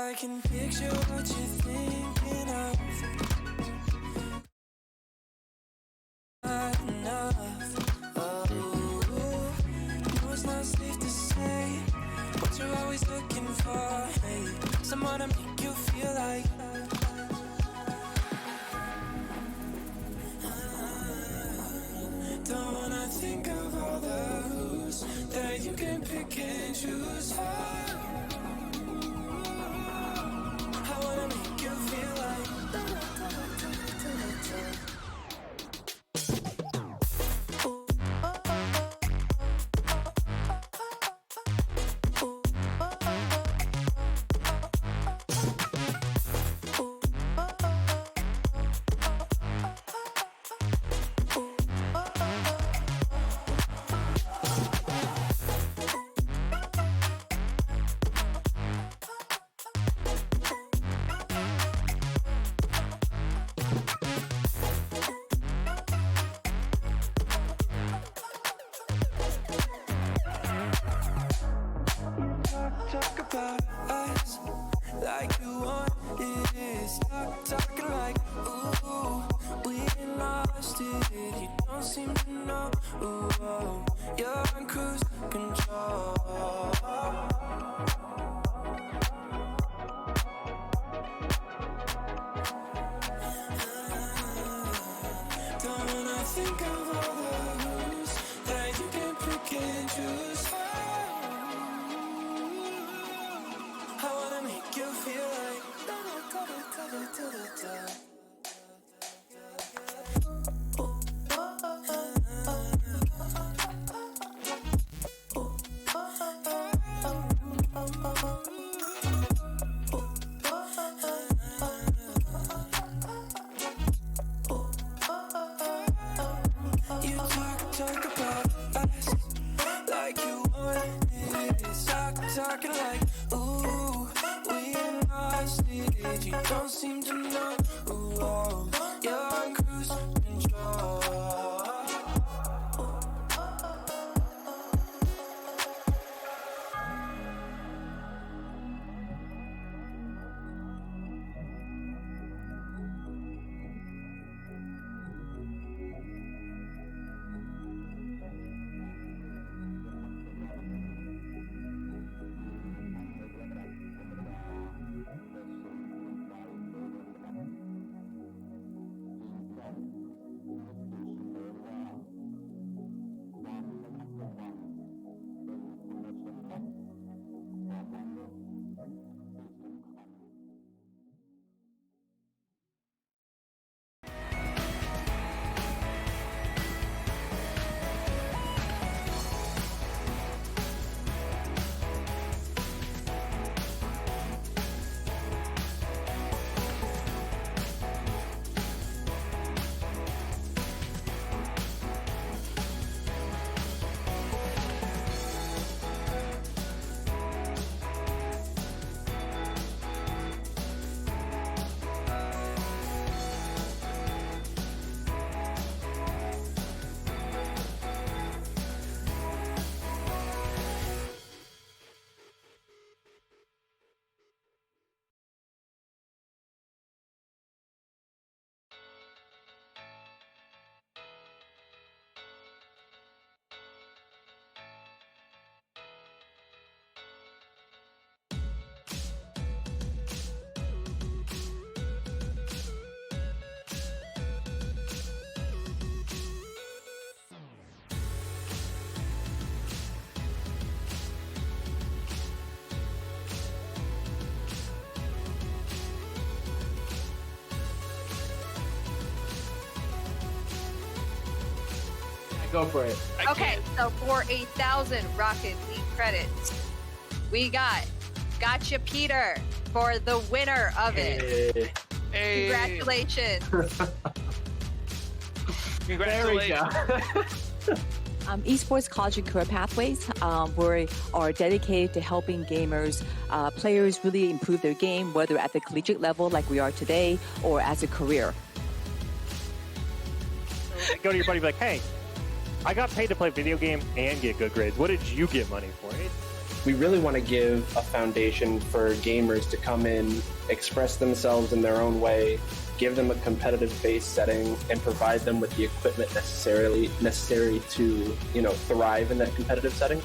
I can picture what you're thinking of. Not enough. Oh, no, it's not safe to say what you're always looking for. Hey, someone to make you feel like. Don't wanna think of all the who's that you can pick and choose for. I wanna make you feel like. Talk about us like you want it. Stop talking like, ooh, we ain't lost it. You don't seem to know, ooh, oh, you're on cruise control. Don't wanna think of all the rules that you can pick and choose for. I wanna make you feel like you talk about us like you want it. Stop talking like, ooh, we ain't lost it. You don't seem to know, ooh, oh, you're on cruise control. Go for it. Okay, so for 1,000 Rocket League credits, we got Gotcha Peter for the winner of it. Hey. Congratulations. Congratulations. Esports College and Career Pathways we are dedicated to helping gamers, players really improve their game, whether at the collegiate level like we are today or as a career. Go to your buddy and be like, hey, I got paid to play video game and get good grades. What did you get money for? we really want to give a foundation for gamers to come in, express themselves in their own way, give them a competitive base setting, and provide them with the equipment necessary to, thrive in that competitive setting.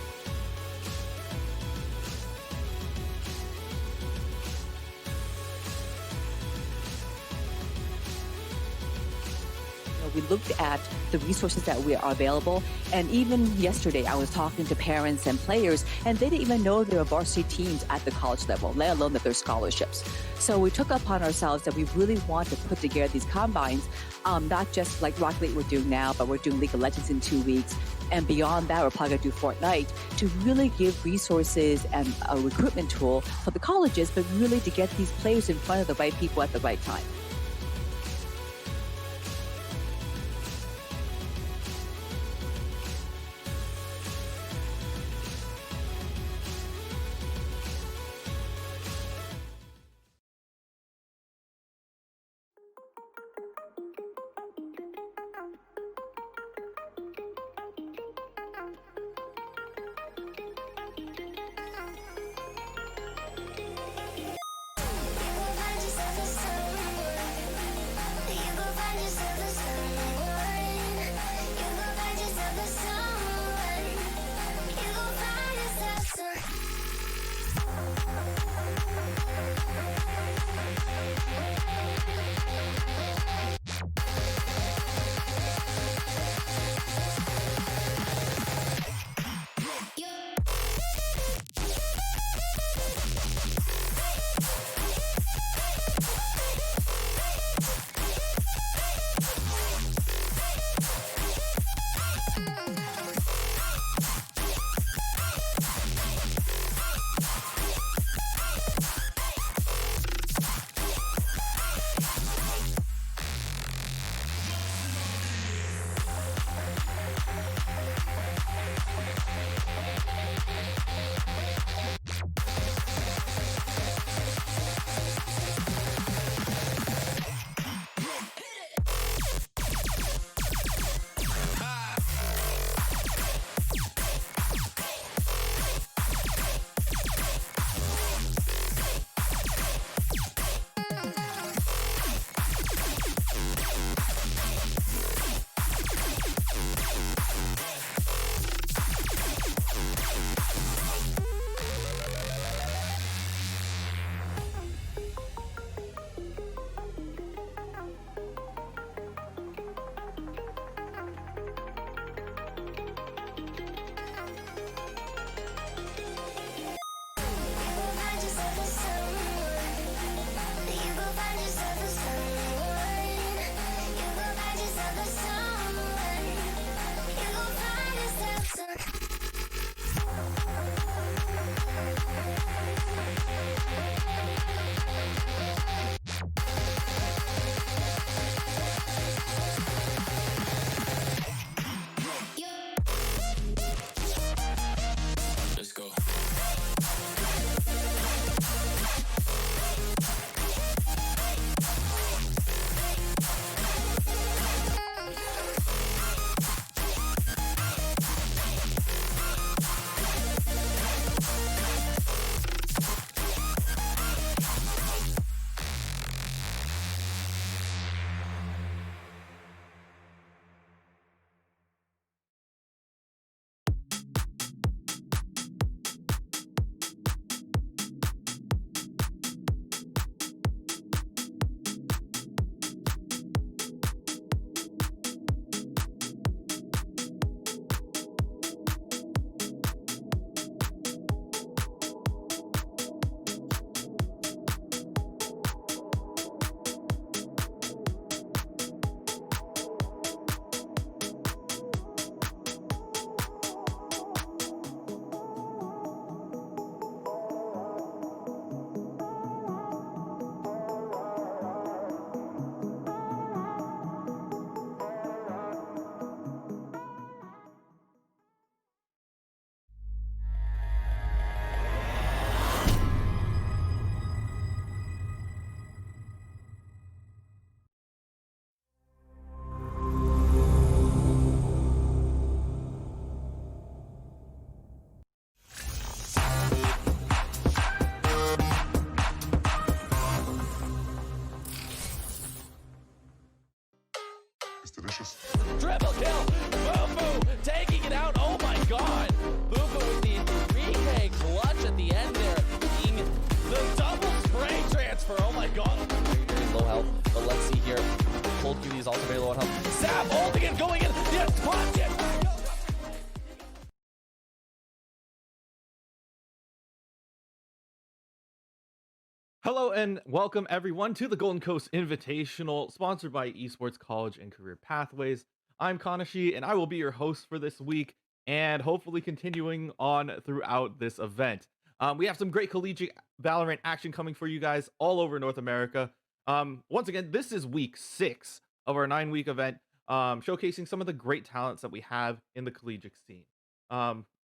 We looked at the resources that are available, and even yesterday I was talking to parents and players, and they didn't even know there were varsity teams at the college level, let alone that there's scholarships. So we took upon ourselves that we really want to put together these combines, not just like Rocket League we're doing now, but we're doing League of Legends in 2 weeks, and beyond that we're probably going to do Fortnite, to really give resources and a recruitment tool for the colleges, but really to get these players in front of the right people at the right time. delicious. Triple kill. Boo-Boo taking it out. Oh my god. Boo-Boo with the 3K clutch at the end there. Being the double spray transfer. Oh my god. Very, very low health. But let's see here. Cold Cutie is also very low on health. Zap holding it, going in. Yes, punch it. Hello and welcome everyone to the Golden Coast Invitational, sponsored by Esports College and Career Pathways. I'm Kanashi and I will be your host for this week and hopefully continuing on throughout this event. We have some great collegiate Valorant action coming for you guys all over North America. Once again, this is week 6 of our 9-week event, showcasing some of the great talents that we have in the collegiate scene.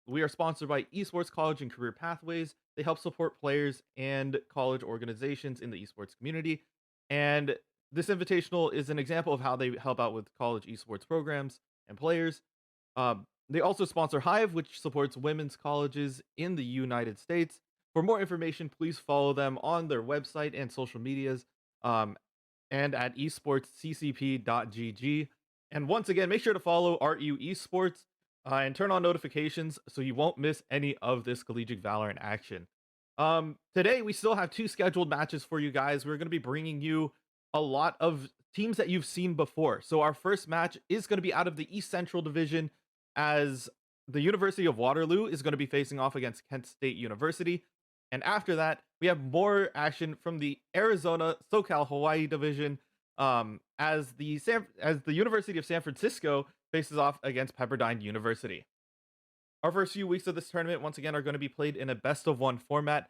We are sponsored by Esports College and Career Pathways. They help support players and college organizations in the esports community. And this invitational is an example of how they help out with college esports programs and players. They also sponsor Hive, which supports women's colleges in the United States. For more information, please follow them on their website and social medias, and at esportsccp.gg. And once again, make sure to follow RU Esports and turn on notifications so you won't miss any of this collegiate Valorant action. Today, we still have 2 scheduled matches for you guys. We're going to be bringing you a lot of teams that you've seen before. So our first match is going to be out of the East Central Division, as the University of Waterloo is going to be facing off against Kent State University. And after that, we have more action from the Arizona SoCal Hawaii Division, as the University of San Francisco faces off against Pepperdine University. Our first few weeks of this tournament, once again, are going to be played in a best-of-1 format,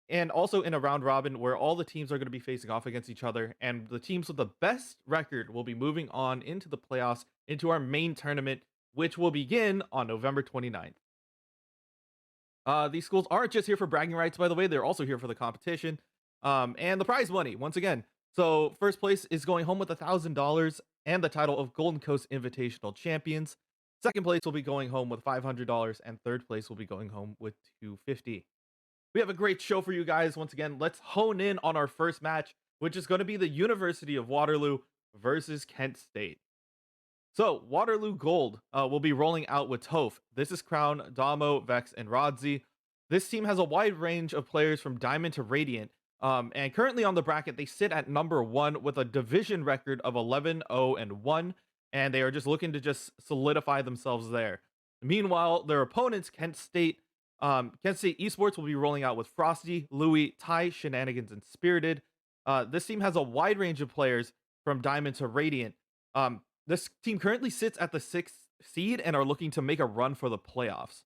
and also in a round robin where all the teams are going to be facing off against each other, and the teams with the best record will be moving on into the playoffs, into our main tournament, which will begin on November 29th. These schools aren't just here for bragging rights, by the way. They're also here for the competition, and the prize money, once again. So first place is going home with $1,000 and the title of Golden Coast Invitational Champions. Second place will be going home with $500, and third place will be going home with $250. We have a great show for you guys. Once again, let's hone in on our first match, which is going to be the University of Waterloo versus Kent State. So Waterloo Gold will be rolling out with Toph. This is Crown, Damo, Vex, and Rodzi. This team has a wide range of players from Diamond to Radiant. And currently on the bracket, they sit at number 1 with a division record of 11-0-1, and they are just looking to just solidify themselves there. Meanwhile, their opponents, Kent State Esports, will be rolling out with Frosty, Louis, Ty, Shenanigans, and Spirited. This team has a wide range of players from Diamond to Radiant. This team currently sits at the 6th seed and are looking to make a run for the playoffs.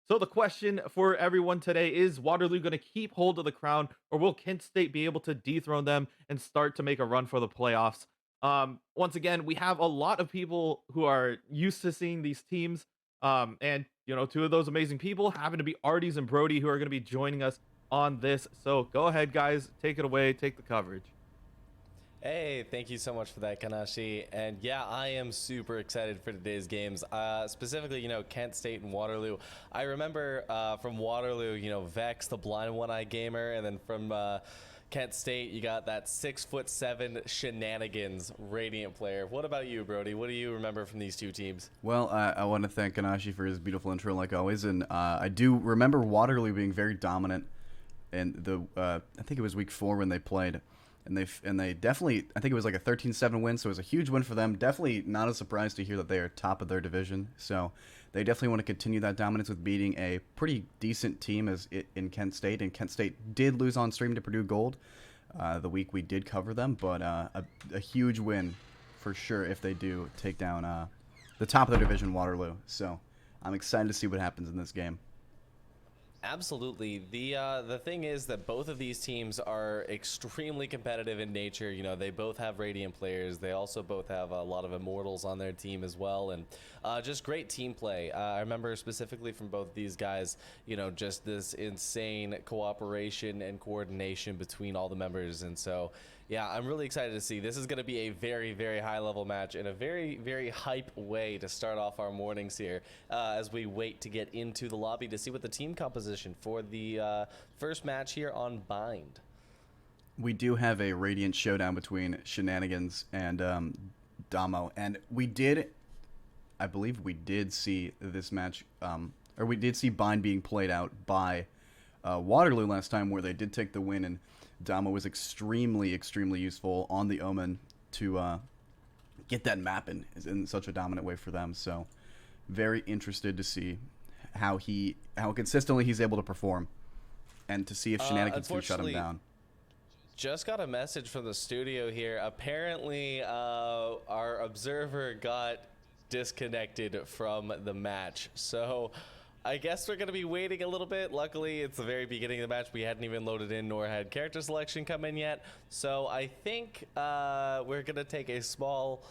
So the question for everyone today is Waterloo going to keep hold of the crown, or will Kent State be able to dethrone them and start to make a run for the playoffs? Once again, we have a lot of people who are used to seeing these teams. And, you know, 2 of those amazing people happen to be Arties and Brody, who are going to be joining us on this. So go ahead, guys. Take it away. Take the coverage. Hey, thank you so much for that, Kanashi. And yeah, I am super excited for today's games. Specifically, you know, Kent State and Waterloo. I remember from Waterloo, you know, Vex, the blind one-eye gamer, and then from Kent State, you got that 6'7" Shenanigans Radiant player. What about you, Brody? What do you remember from these 2 teams? Well, I want to thank Kanashi for his beautiful intro, like always, and I do remember Waterloo being very dominant, and I think it was week 4 when they played. And they definitely, I think it was like a 13-7 win, so it was a huge win for them. Definitely not a surprise to hear that they are top of their division. So they definitely want to continue that dominance with beating a pretty decent team in Kent State. And Kent State did lose on stream to Purdue Gold the week we did cover them, but a huge win for sure if they do take down the top of their division, Waterloo. So I'm excited to see what happens in this game. Absolutely. The thing is that both of these teams are extremely competitive in nature. You know, they both have Radiant players. They also both have a lot of Immortals on their team as well, and just great team play. I remember specifically from both these guys, you know, just this insane cooperation and coordination between all the members. And so, yeah, I'm really excited to see. This is going to be a very, very high-level match and a very, very hype way to start off our mornings here as we wait to get into the lobby to see what the team composition for the first match here on Bind. We do have a Radiant showdown between Shenanigans and Damo, and we did, I believe we did see this match, or we did see Bind being played out by Waterloo last time, where they did take the win, and Damo was extremely useful on the Omen to get that map in such a dominant way for them. So very interested to see how consistently he's able to perform, and to see if Shenanigans can shut him down. Just got a message from the studio here. Apparently, our observer got disconnected from the match. So I guess we're going to be waiting a little bit. Luckily, it's the very beginning of the match. We hadn't even loaded in nor had character selection come in yet. So I think we're going to take a small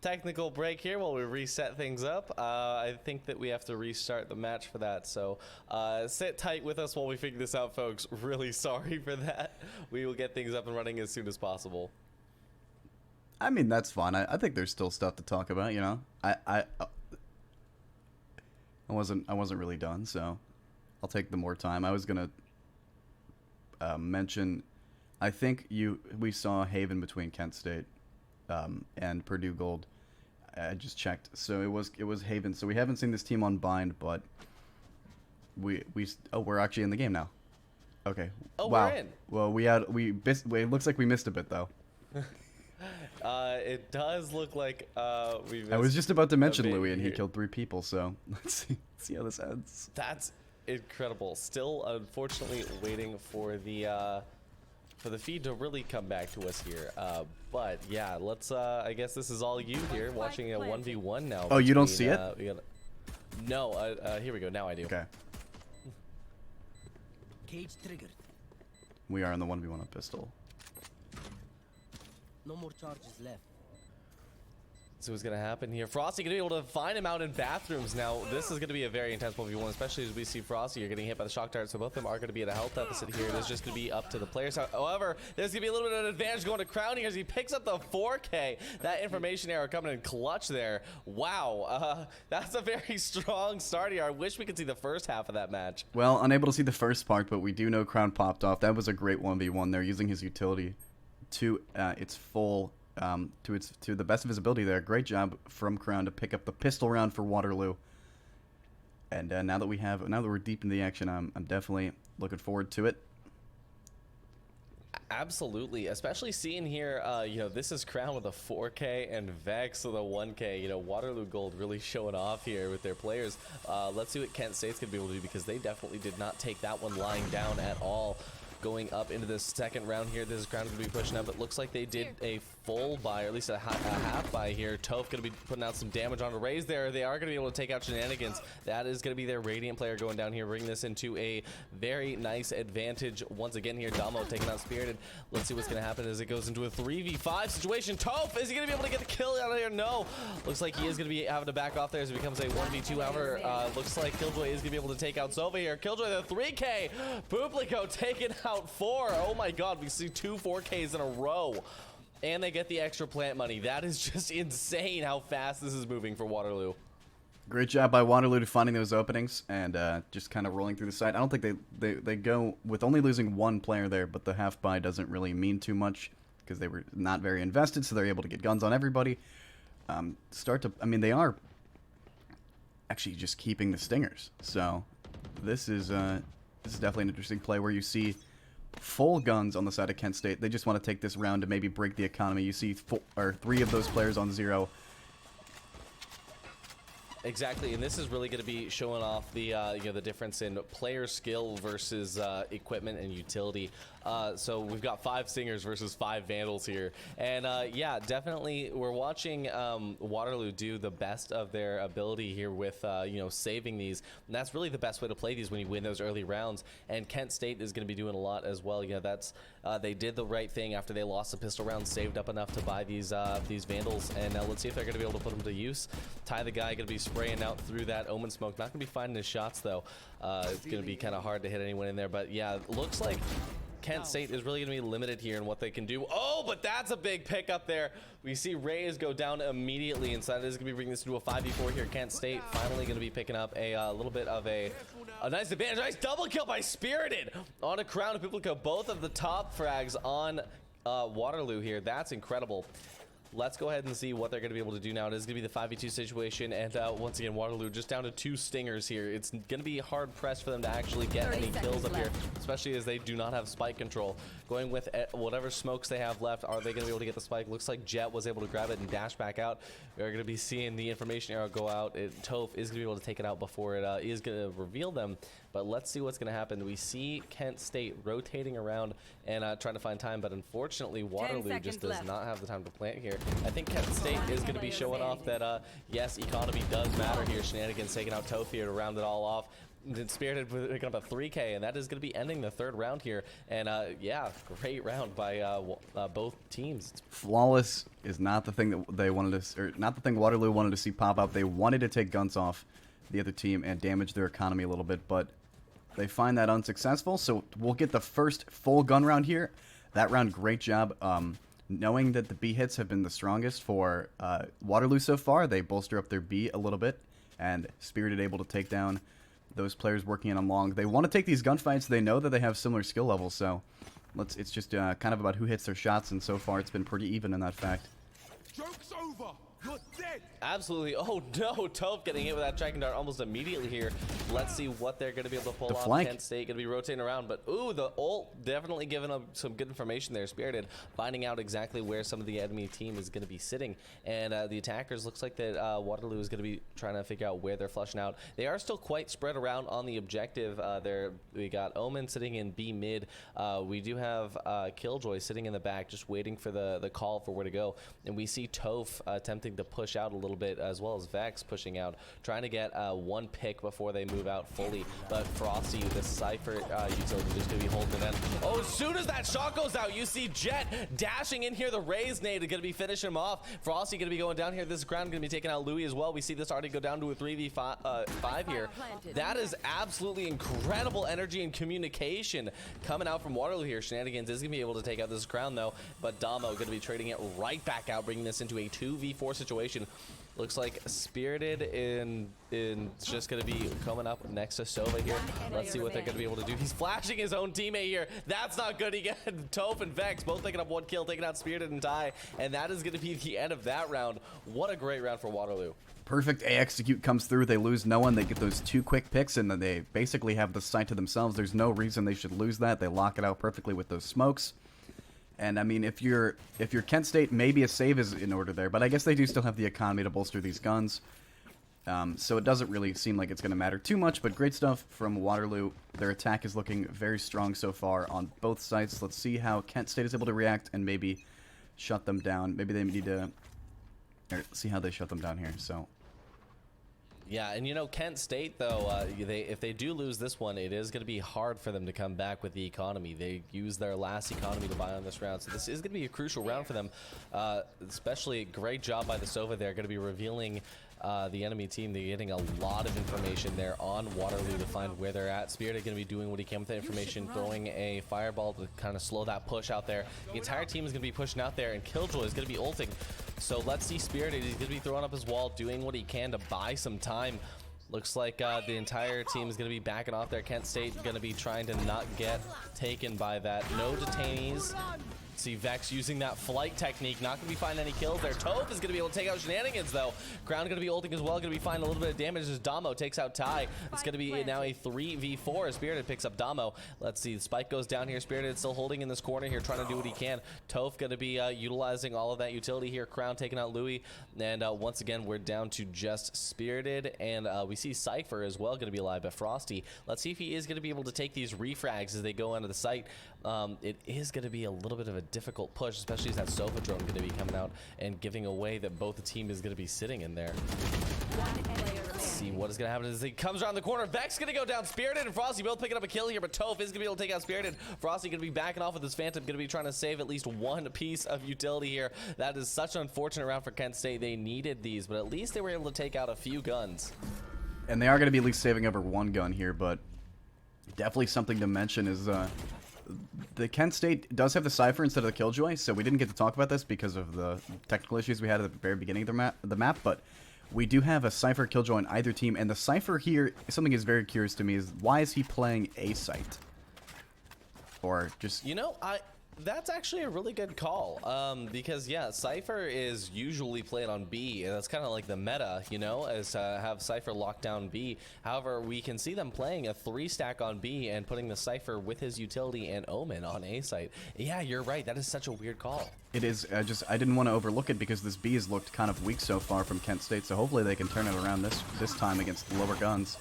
technical break here while we reset things up. I think that we have to restart the match for that, so sit tight with us while we figure this out, folks. Really sorry for that. We will get things up and running as soon as possible. I mean, that's fine. I think there's still stuff to talk about, you know. I wasn't really done, so I'll take the more time. I was gonna mention, I think we saw Haven between Kent State and Purdue Gold. I just checked, so it was Haven. So we haven't seen this team on Bind, but we're actually in the game now. Okay. Oh, wow. we're in. Well, it looks like we missed a bit though. It does look like we missed. I was just about to mention bit Louis, and he here. killed 3 people. So let's see how this ends. That's incredible. Still, unfortunately, waiting for the feed to really come back to us here. But yeah, let's. I guess this is all you here, watching a 1v1 now. Oh, you don't between, see it? No. Here we go. Now I do. Okay. Cage triggered. We are in the 1v1 on pistol. No more charges left. So what's going to happen here? Frosty going to be able to find him out in bathrooms. Now, this is going to be a very intense 1v1, especially as we see Frosty. You're getting hit by the shock dart, so both of them are going to be at a health deficit here. It is just going to be up to the players. However, there's going to be a little bit of an advantage going to Crown here as he picks up the 4K. That information error coming in clutch there. Wow. That's a very strong start here. I wish we could see the first half of that match. Well, unable to see the first part, but we do know Crown popped off. That was a great 1v1 there, using his utility to its full... to the best of his ability there. Great job from Crown to pick up the pistol round for Waterloo. And now that we're deep in the action, I'm definitely looking forward to it. Absolutely, especially seeing here, this is Crown with a 4K and Vex with a 1K. Waterloo Gold really showing off here with their players. Let's see what Kent State's gonna be able to do, because they definitely did not take that one lying down at all. Going up into the second round here, this is Crown going to be pushing up. It looks like they did a full buy, or at least a half buy here. Toph going to be putting out some damage on a raise there. They are going to be able to take out Shenanigans. That is going to be their Radiant player going down here, bringing this into a very nice advantage. Once again here, Damo taking out Spirited. Let's see what's going to happen as it goes into a 3v5 situation. Toph, is he going to be able to get the kill out of here? No. Looks like he is going to be having to back off there as it becomes a 1v2. However, looks like Killjoy is going to be able to take out Sova here. Killjoy, the 3K. Publico taking out 4. Oh my god, we see 2 4Ks in a row. And they get the extra plant money. That is just insane how fast this is moving for Waterloo. Great job by Waterloo to finding those openings and just kind of rolling through the site. I don't think they go with only losing 1 player there, but the half buy doesn't really mean too much because they were not very invested, so they're able to get guns on everybody. They are actually just keeping the stingers. So this is definitely an interesting play where you see full guns on the side of Kent State. They just want to take this round to maybe break the economy. You see 3 of those players on 0. Exactly, and this is really going to be showing off the the difference in player skill versus equipment and utility. So we've got 5 Singers versus 5 Vandals here, and yeah, definitely we're watching Waterloo do the best of their ability here with saving these, and that's really the best way to play these when you win those early rounds. And Kent State is going to be doing a lot as well. That's they did the right thing after they lost the pistol round, saved up enough to buy these Vandals, and let's see if they're going to be able to put them to use. Ty the guy going to be spraying out through that Omen smoke. Not going to be finding his shots though. It's going to be kind of hard to hit anyone in there, but yeah, looks like Kent State is really going to be limited here in what they can do. Oh, but that's a big pickup there. We see Reyes go down immediately inside. It is going to be bringing this into a 5v4 here. Kent State finally going to be picking up a little bit of a nice advantage. Nice double kill by Spirited on a Crown of Publico. Both of the top frags on Waterloo here. That's incredible. let's go ahead and see what they're going to be able to do now. It is going to be the 5v2 situation, and once again, Waterloo just down to 2 stingers here. It's going to be hard pressed for them to actually get any kills up here, especially as they do not have spike control. Going with whatever smokes they have left, are they going to be able to get the spike? Looks like Jet was able to grab it and dash back out. We're going to be seeing the information arrow go out. Toph is going to be able to take it out before it is going to reveal them, but let's see what's going to happen. We see Kent State rotating around and trying to find time, but unfortunately Waterloo just does not have the time to plant here. I think Kent State is going to be showing off that yes, economy does matter here. Shenanigans taking out Toph here to round it all off. Spirited picking up a 3K, and that is going to be ending the 3rd round here. And yeah, great round by both teams. Flawless is not the thing that they wanted to, or not the thing Waterloo wanted to see pop up. They wanted to take guns off the other team and damage their economy a little bit, but they find that unsuccessful. So we'll get the first full gun round here. That round, great job. Knowing that the B hits have been the strongest for Waterloo so far, they bolster up their B a little bit, and Spirited able to take down those players working in on long. They want to take these gunfights. They know that they have similar skill levels, so it's just kind of about who hits their shots, and so far it's been pretty even in that fact. Joke's over. You're dead. Absolutely. Oh no, Toph getting hit with that tracking dart almost immediately here. Let's see what they're going to be able to pull off. Flank. Kent State going to be rotating around, but ooh, the ult definitely giving them some good information there. Spirited finding out exactly where some of the enemy team is going to be sitting, and the attackers looks like that Waterloo is going to be trying to figure out where they're flushing out. They are still quite spread around on the objective. There we got Omen sitting in B mid. We do have Killjoy sitting in the back, just waiting for the call for where to go, and we see Toph attempting to push out a little bit, as well as Vex pushing out, trying to get one pick before they move out fully. But Frosty, the Cypher utility, just going to be holding it in. Oh, as soon as that shot goes out, you see Jet dashing in here. The Raze nade is going to be finishing him off. Frosty going to be going down here. This ground going to be taking out Louis as well. We see this already go down to a 3v5 here. That is absolutely incredible energy and communication coming out from Waterloo here. Shenanigans is going to be able to take out this crown though, but Damo going to be trading it right back out, bringing this into a 2v4 situation. Looks like Spirited in just going to be coming up next to Sova here. Let's see what they're going to be able to do. He's flashing his own teammate here. That's not good. He got Toph and Vex both picking up 1 kill, taking out Spirited and Ty, and that is going to be the end of that round. What a great round for Waterloo. Perfect A execute comes through. They lose no one. They get those 2 quick picks, and then they basically have the site to themselves. There's no reason they should lose that. They lock it out perfectly with those smokes. And I mean, if you're Kent State, maybe a save is in order there, but I guess they do still have the economy to bolster these guns. So it doesn't really seem like it's going to matter too much, but great stuff from Waterloo. Their attack is looking very strong so far on both sides. Let's see how Kent State is able to react and maybe shut them down. Maybe they need to see how they shut them down here. So. Yeah, and you know, Kent State, though, if they do lose this one, it is going to be hard for them to come back with the economy. They used their last economy to buy on this round, so this is going to be a crucial round for them. Especially great job by the Sova there, going to be revealing the enemy team. They're getting a lot of information there on Waterloo to find where they're at. Spirit going to be doing what he can with the information, throwing a fireball to kind of slow that push out there. The entire team is going to be pushing out there, and Killjoy is going to be ulting. So let's see Spirit. He's going to be throwing up his wall, doing what he can to buy some time. Looks like the entire team is going to be backing off there. Kent State going to be trying to not get taken by that. No detainees. See Vex using that flight technique, not going to be finding any kills there. Toph is going to be able to take out Shenanigans though. Crown going to be ulting as well, going to be finding a little bit of damage as Damo takes out Ty. It's going to be now a 3v4 as Spirited picks up Damo. Let's see, the spike goes down here. Spirited still holding in this corner here, trying to do what he can. Toph going to be utilizing all of that utility here. Crown taking out Louis, and once again we're down to just Spirited, and we see Cypher as well going to be alive, but Frosty. Let's see if he is going to be able to take these refrags as they go onto the site. It is going to be a little bit of a difficult push, especially as that Sova drone going to be coming out and giving away that both the team is going to be sitting in there. Let's see what is going to happen as he comes around the corner. Vex going to go down. Spirited and Frosty both picking up a kill here, but Toph is going to be able to take out Spirited. Frosty going to be backing off with his Phantom, going to be trying to save at least one piece of utility here. That is such an unfortunate round for Kent State. They needed these, but at least they were able to take out a few guns. And they are going to be at least saving over one gun here, but definitely something to mention is the Kent State does have the Cypher instead of the Killjoy, so we didn't get to talk about this because of the technical issues we had at the very beginning of the map, but we do have a Cypher Killjoy on either team, and the Cypher here, something is very curious to me, is why is he playing A site? Or just... You know, That's actually a really good call, because yeah, Cypher is usually played on B, and that's kind of like the meta, you know, is have Cypher lock down B. However, we can see them playing a 3-stack on B and putting the Cypher with his utility and Omen on A site. Yeah, you're right. That is such a weird call. It is. I didn't want to overlook it because this B has looked kind of weak so far from Kent State, so hopefully they can turn it around this time against the lower guns.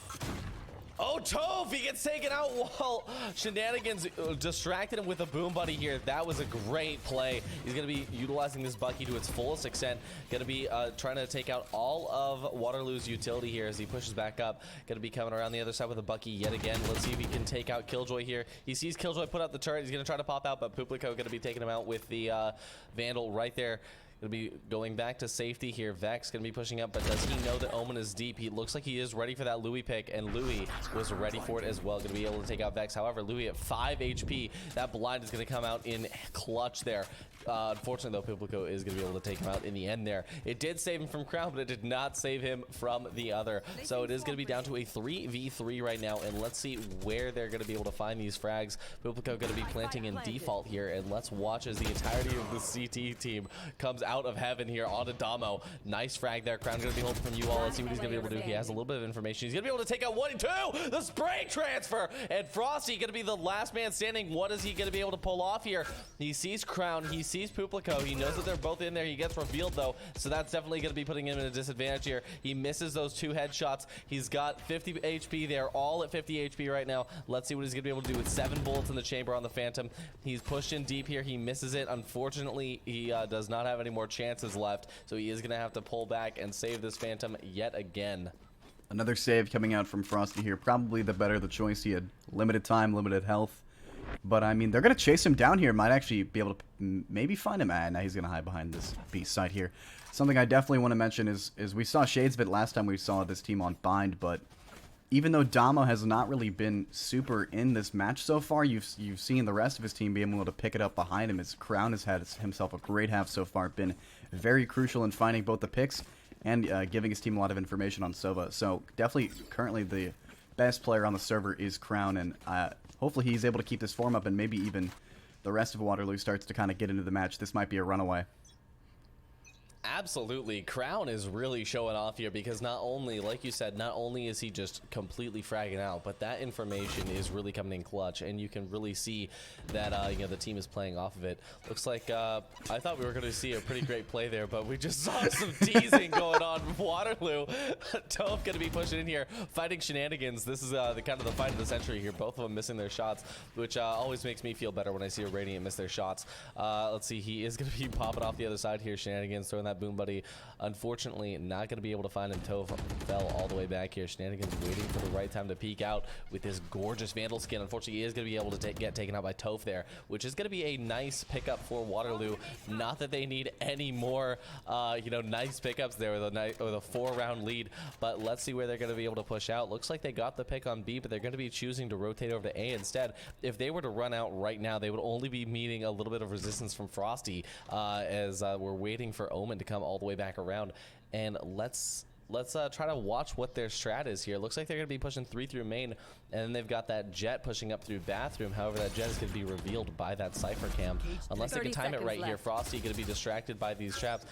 Oh, Toph, he gets taken out while Shenanigans distracted him with a boom buddy here. That was a great play. He's going to be utilizing this Bucky to its fullest extent. Going to be trying to take out all of Waterloo's utility here as he pushes back up. Going to be coming around the other side with a Bucky yet again. Let's see if he can take out Killjoy here. He sees Killjoy put out the turret. He's going to try to pop out, but Publico going to be taking him out with the Vandal right there. Gonna be going back to safety here. Vex gonna be pushing up, but does he know that Omen is deep? He looks like he is ready for that Louis pick, and Louis was ready for it as well. Gonna be able to take out Vex. However, Louis at 5 HP. That blind is gonna come out in clutch there. Unfortunately, though, Publico is going to be able to take him out in the end there. It did save him from Crown, but it did not save him from the other. So it is going to be down to a 3v3 right now, and let's see where they're going to be able to find these frags. Publico going to be planting in default here, and let's watch as the entirety of the CT team comes out of heaven here onto Damo. Nice frag there. Crown going to be holding from you all. Let's see what he's going to be able to do. He has a little bit of information. He's going to be able to take out 1 and 2. The spray transfer, and Frosty going to be the last man standing. What is he going to be able to pull off here? He sees Crown. He sees Publico. He knows that they're both in there. He gets revealed though, so that's definitely going to be putting him in a disadvantage here. He misses those 2 headshots. He's got 50 HP. They're all at 50 HP right now. Let's see what he's going to be able to do with 7 bullets in the chamber on the Phantom. He's pushed in deep here. He misses it. Unfortunately, he does not have any more chances left, so he is going to have to pull back and save this Phantom yet again. Another save coming out from Frosty here. Probably the better the choice. He had limited time, limited health. But, I mean, they're going to chase him down here. Might actually be able to maybe find him. Now he's going to hide behind this B site here. Something I definitely want to mention is we saw shades of it last time we saw this team on Bind, but even though Damo has not really been super in this match so far, you've seen the rest of his team be able to pick it up behind him. His Crown has had himself a great half so far. Been very crucial in finding both the picks and giving his team a lot of information on Sova. So, definitely, currently the best player on the server is Crown, and hopefully he's able to keep this form up, and maybe even the rest of Waterloo starts to kind of get into the match. This might be a runaway. Absolutely. Crown is really showing off here because not only, like you said, not only is he just completely fragging out, but that information is really coming in clutch, and you can really see that, you know, the team is playing off of it. Looks like, I thought we were going to see a pretty great play there, but we just saw some teasing going on from Waterloo. Toph going to be pushing in here, fighting Shenanigans. This is the kind of the fight of the century here. Both of them missing their shots, which always makes me feel better when I see a Radiant miss their shots. Let's see, he is going to be popping off the other side here. Shenanigans throwing that boom buddy. Unfortunately, not going to be able to find him. Toph fell all the way back here. Shenanigans waiting for the right time to peek out with his gorgeous Vandal skin. Unfortunately, he is going to be able to get taken out by Toph there, which is going to be a nice pickup for Waterloo. Not that they need any more, you know, nice pickups there with a 4-round lead, but let's see where they're going to be able to push out. Looks like they got the pick on B, but they're going to be choosing to rotate over to A instead. If they were to run out right now, they would only be meeting a little bit of resistance from Frosty, as we're waiting for Omen to come all the way back around. And let's try to watch what their strat is here. Looks like they're going to be pushing 3 through main, and then they've got that Jet pushing up through bathroom. However, that Jet is going to be revealed by that Cypher cam. Unless they can time it right here, Frosty going to be distracted by these traps.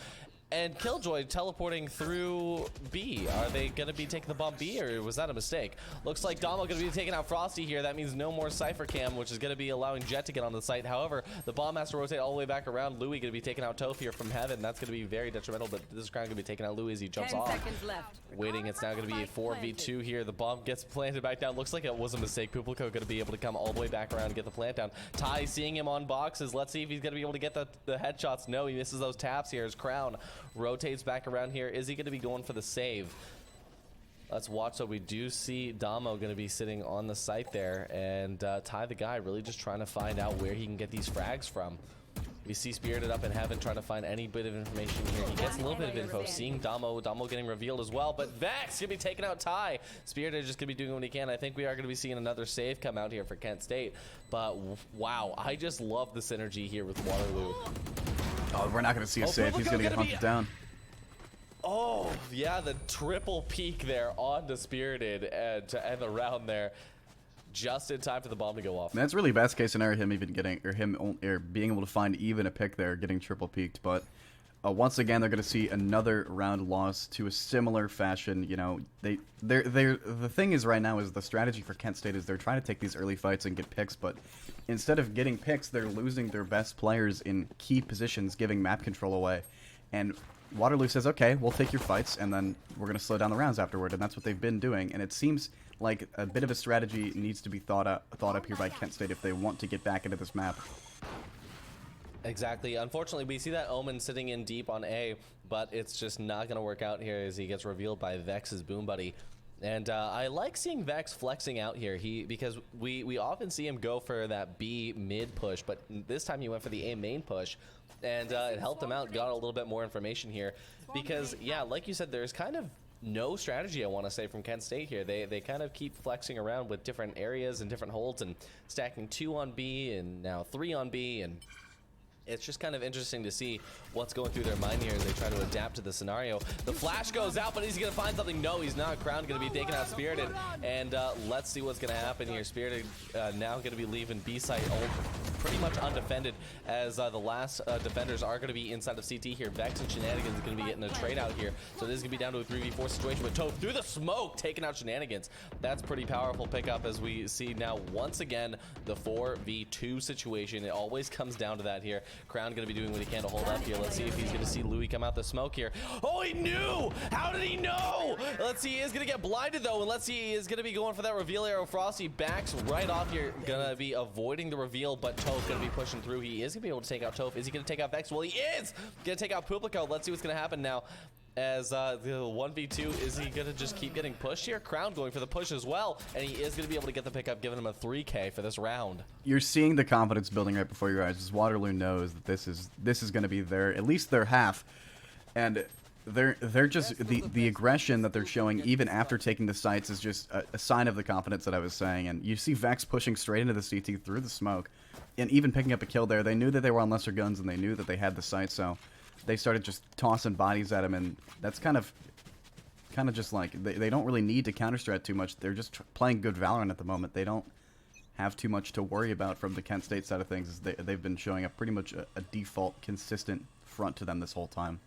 And Killjoy teleporting through B. Are they going to be taking the bomb B, or was that a mistake? Looks like Damo going to be taking out Frosty here. That means no more Cypher cam, which is going to be allowing Jet to get on the site. However, the bomb has to rotate all the way back around. Louis going to be taking out Toph here from heaven. That's going to be very detrimental, but this Crown going to be taking out Louis as he jumps off. Waiting, it's now going to be a 4v2 here. The bomb gets planted back down. Looks like it was a mistake. Publico going to be able to come all the way back around and get the plant down. Ty seeing him on boxes. Let's see if he's going to be able to get the headshots. No, he misses those taps here. His Crown rotates back around here. Is he going to be going for the save? Let's watch. So we do see Damo going to be sitting on the site there, and Ty the guy really just trying to find out where he can get these frags from. We see Spirited up in heaven trying to find any bit of information here. He gets a little bit of info, seeing Damo getting revealed as well, but Vex gonna be taking out Ty. Spirited just gonna be doing what he can. I think we are gonna be seeing another save come out here for Kent State, but wow, I just love the synergy here with Waterloo. Oh, we're not gonna see a save. He's gonna get hunted down. Oh yeah, the triple peek there onto Spirited and to end the round there. just in time for the bomb to go off. That's really best case scenario, him even getting, or being able to find even a pick there, getting triple peaked. But once again, they're going to see another round loss to a similar fashion. You know, the thing is right now is the strategy for Kent State is they're trying to take these early fights and get picks, but instead of getting picks, they're losing their best players in key positions, giving map control away. And Waterloo says, okay, we'll take your fights, and then we're going to slow down the rounds afterward, and that's what they've been doing. And it seems like a bit of a strategy needs to be thought up here by Kent State if they want to get back into this map. Exactly. Unfortunately, we see that Omen sitting in deep on A, but it's just not going to work out here as he gets revealed by Vex's Boom Buddy. And I like seeing Vex flexing out here because we often see him go for that B mid push, but this time he went for the A main push. And it helped him out, got a little bit more information here. Because, yeah, like you said, there's kind of no strategy, I want to say, from Kent State here. They kind of keep flexing around with different areas and different holds and stacking 2 on B and now 3 on B. And it's just kind of interesting to see what's going through their mind here as they try to adapt to the scenario. The flash goes out, but he's going to find something. No, he's not. Crown going to be taking out Spirited. And let's see what's going to happen here. Spirited now going to be leaving B site pretty much undefended as the last defenders are going to be inside of CT here. Vex and Shenanigans is going to be getting a trade out here. So this is going to be down to a 3v4 situation with Toph through the smoke, taking out Shenanigans. That's pretty powerful pickup as we see now once again the 4v2 situation. It always comes down to that here. Crown going to be doing what he can to hold up here. Let's see if he's going to see Louis come out the smoke here. Oh, he knew! How did he know? Let's see, he is going to get blinded though, and let's see, he is going to be going for that reveal arrow. Frosty backs right off here, going to be avoiding the reveal, but Toph going to be pushing through. He is going to be able to take out Toph. Is he going to take out Vex? Well, he is going to take out Publico. Let's see what's going to happen now. As the 1v2, is he going to just keep getting pushed here? Crown going for the push as well, and he is going to be able to get the pickup, giving him a 3K for this round. You're seeing the confidence building right before your eyes as Waterloo knows that this is going to be at least their half, and they're just the aggression that they're showing even after taking the sites is just a sign of the confidence that I was saying. And you see Vex pushing straight into the CT through the smoke, and even picking up a kill there. They knew that they were on lesser guns, and they knew that they had the sight, so they started just tossing bodies at him, and that's kind of just like they don't really need to counter-strat too much. They're just playing good Valorant at the moment. They don't have too much to worry about from the Kent State side of things. They've been showing a pretty much a default, consistent front to them this whole time.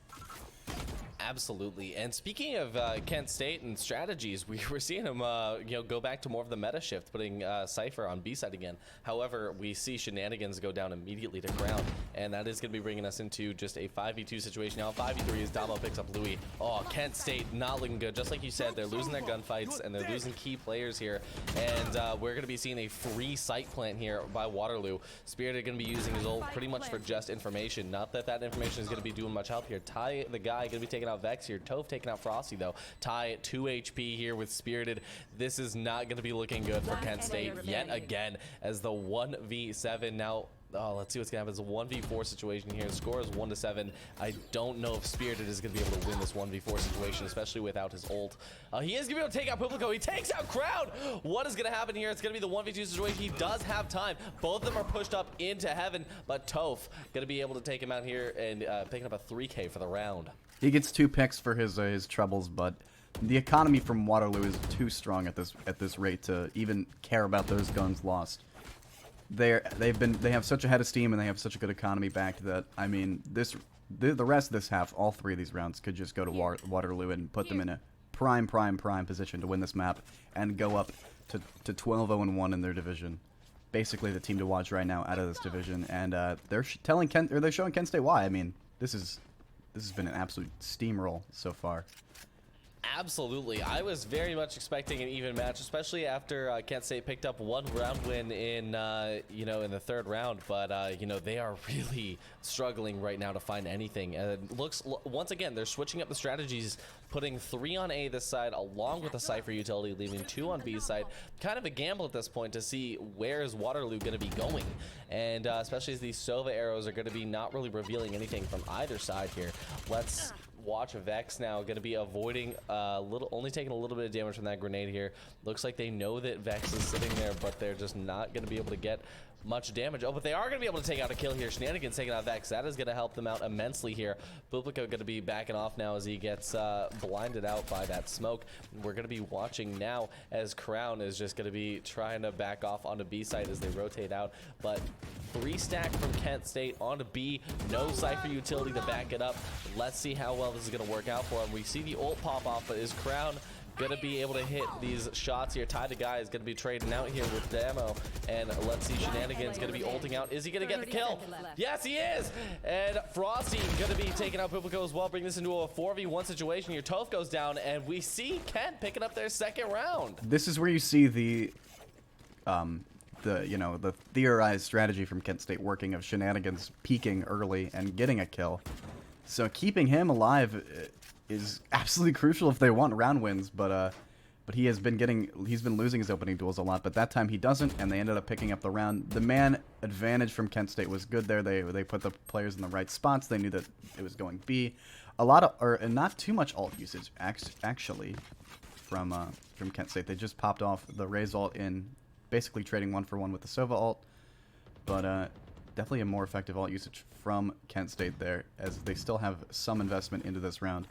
Absolutely. And speaking of Kent State and strategies, we were seeing him go back to more of the meta shift, putting Cypher on B side again. However, we see Shenanigans go down immediately to Crown, and that is going to be bringing us into just a 5v2 situation. Now 5v3 as Damo picks up Louis. Oh, Kent State not looking good. Just like you said, they're losing their gunfights and they're losing key players here. And we're going to be seeing a free site plant here by Waterloo. Spirit going to be using his ult pretty much for just information. Not that that information is going to be doing much help here. Ty, the guy, going to be taking out Vex here. Toph taking out Frosty though. Ty at 2 HP here with Spirited. This is not going to be looking good for Kent State yet again as the 1v7 now. Oh, let's see what's going to happen. It's a 1v4 situation here. The score is 1-7. I don't know if Spirited is going to be able to win this 1v4 situation, especially without his ult. He is going to be able to take out Publico. He takes out Crowd. What is going to happen here? It's going to be the 1v2 situation. He does have time. Both of them are pushed up into heaven, but Toph going to be able to take him out here and picking up a 3K for the round. He gets 2 picks for his troubles, but the economy from Waterloo is too strong at this rate to even care about those guns lost. They have such a head of steam and they have such a good economy back that, I mean, the rest of this half, all 3 of these rounds could just go to Waterloo and put them in a prime position to win this map and go up to 12-0-1 in their division. Basically the team to watch right now out of this division, and they're showing Kent State why. I mean, this has been an absolute steamroll so far. Absolutely. I was very much expecting an even match, especially after Kent State picked up 1 round win in in the 3rd round. But they are really struggling right now to find anything. Looks once again they're switching up the strategies, putting 3 on A this side along with the Cypher utility, leaving 2 on B side. Kind of a gamble at this point to see where is Waterloo going to be going, and especially as these Sova arrows are going to be not really revealing anything from either side here. Let's watch Vex now, going to be avoiding only taking a little bit of damage from that grenade here. Looks like they know that Vex is sitting there, but they're just not going to be able to get much damage. Oh, but they are going to be able to take out a kill here. Shenanigans taking out Vex. That is going to help them out immensely here. Publico going to be backing off now as he gets blinded out by that smoke. We're going to be watching now as Crown is just going to be trying to back off onto B site as they rotate out. But 3 stack from Kent State onto B. No Cypher utility to back it up. Let's see how well this is going to work out for him. We see the ult pop off, but is Crown gonna be able to hit these shots here? Ty the guy is gonna be trading out here with Damo, and let's see, Shenanigans gonna be ulting out. Is he gonna get the kill? Yes, he is. And Frosty gonna be taking out Pupico as well, bring this into a 4v1 situation here. Toph goes down, and we see Kent picking up their second round. This is where you see the theorized strategy from Kent State working, of Shenanigans peaking early and getting a kill. So keeping him alive is absolutely crucial if they want round wins, but he's been losing his opening duels a lot, but that time he doesn't, and they ended up picking up the round. The man advantage from Kent State was good there. They put the players in the right spots. They knew that it was going B. And not too much ult usage actually from Kent State. They just popped off the Raze ult in basically trading 1-for-1 with the Sova ult, but definitely a more effective ult usage from Kent State there, as they still have some investment into this round.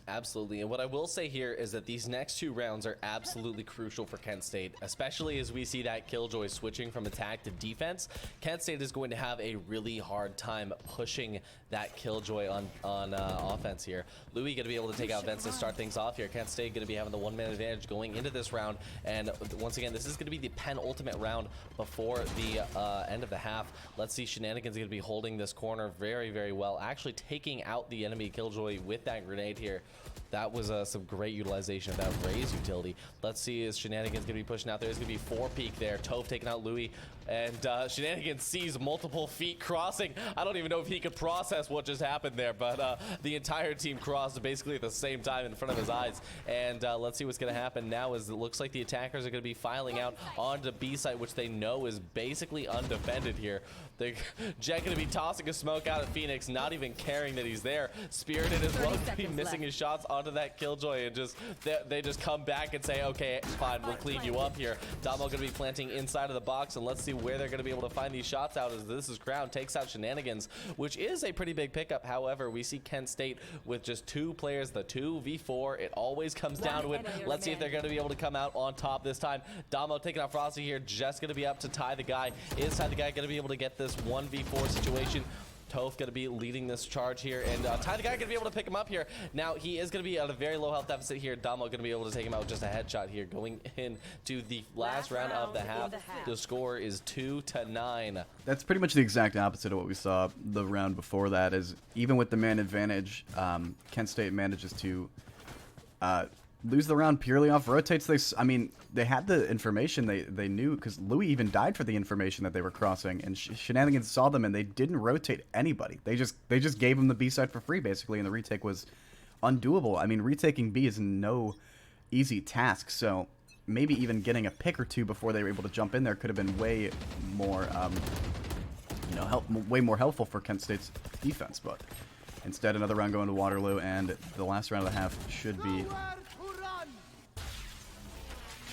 Absolutely, and what I will say here is that these next 2 rounds are absolutely crucial for Kent State, especially as we see that Killjoy switching from attack to defense. Kent State is going to have a really hard time pushing that Killjoy on offense here. Louis going to be able to take out Vince to start things off here. Kent State going to be having the 1-man advantage going into this round, and once again, this is going to be the penultimate round before the end of the half. Let's see, Shenanigans going to be holding this corner very, very well, actually taking out the enemy Killjoy with that grenade here. That was some great utilization of that Raze utility. Let's see, is Shenanigans going to be pushing out there? There's going to be 4 peak there. Toph taking out Louis, and Shenanigans sees multiple feet crossing. I don't even know if he could process what just happened there, but the entire team crossed basically at the same time in front of his eyes. And let's see what's going to happen now, as it looks like the attackers are going to be filing out onto B site, which they know is basically undefended here. Jet going to be tossing a smoke out at Phoenix, not even caring that he's there. Spirited as well going to be missing his shots onto that Killjoy, and just they just come back and say, okay, fine, we'll clean you up here. Damo going to be planting inside of the box, and let's see where they're going to be able to find these shots out, as this is Crown takes out Shenanigans, which is a pretty big pickup. However, we see Kent State with just 2 players, the 2v4. It always comes down to it. Let's see if they're going to be able to come out on top this time. Damo taking out Frosty here, just going to be up to Ty the guy. Is Ty the guy going to be able to get this 1v4 situation? Toph going to be leading this charge here, and Ty the guy going to be able to pick him up here. Now, he is going to be at a very low health deficit here. Damo going to be able to take him out with just a headshot here, going into the last round of the half. The score is 2-9. That's pretty much the exact opposite of what we saw the round before that, is even with the man advantage, Kent State manages to lose the round purely off rotates. They had the information, they knew, because Louis even died for the information that they were crossing, and Shenanigans saw them, and they didn't rotate anybody. They just gave him the B side for free, basically, and the retake was undoable. I mean, retaking B is no easy task, so maybe even getting a pick or 2 before they were able to jump in there could have been way more, way more helpful for Kent State's defense, but instead another round going to Waterloo, and the last round of the half should be...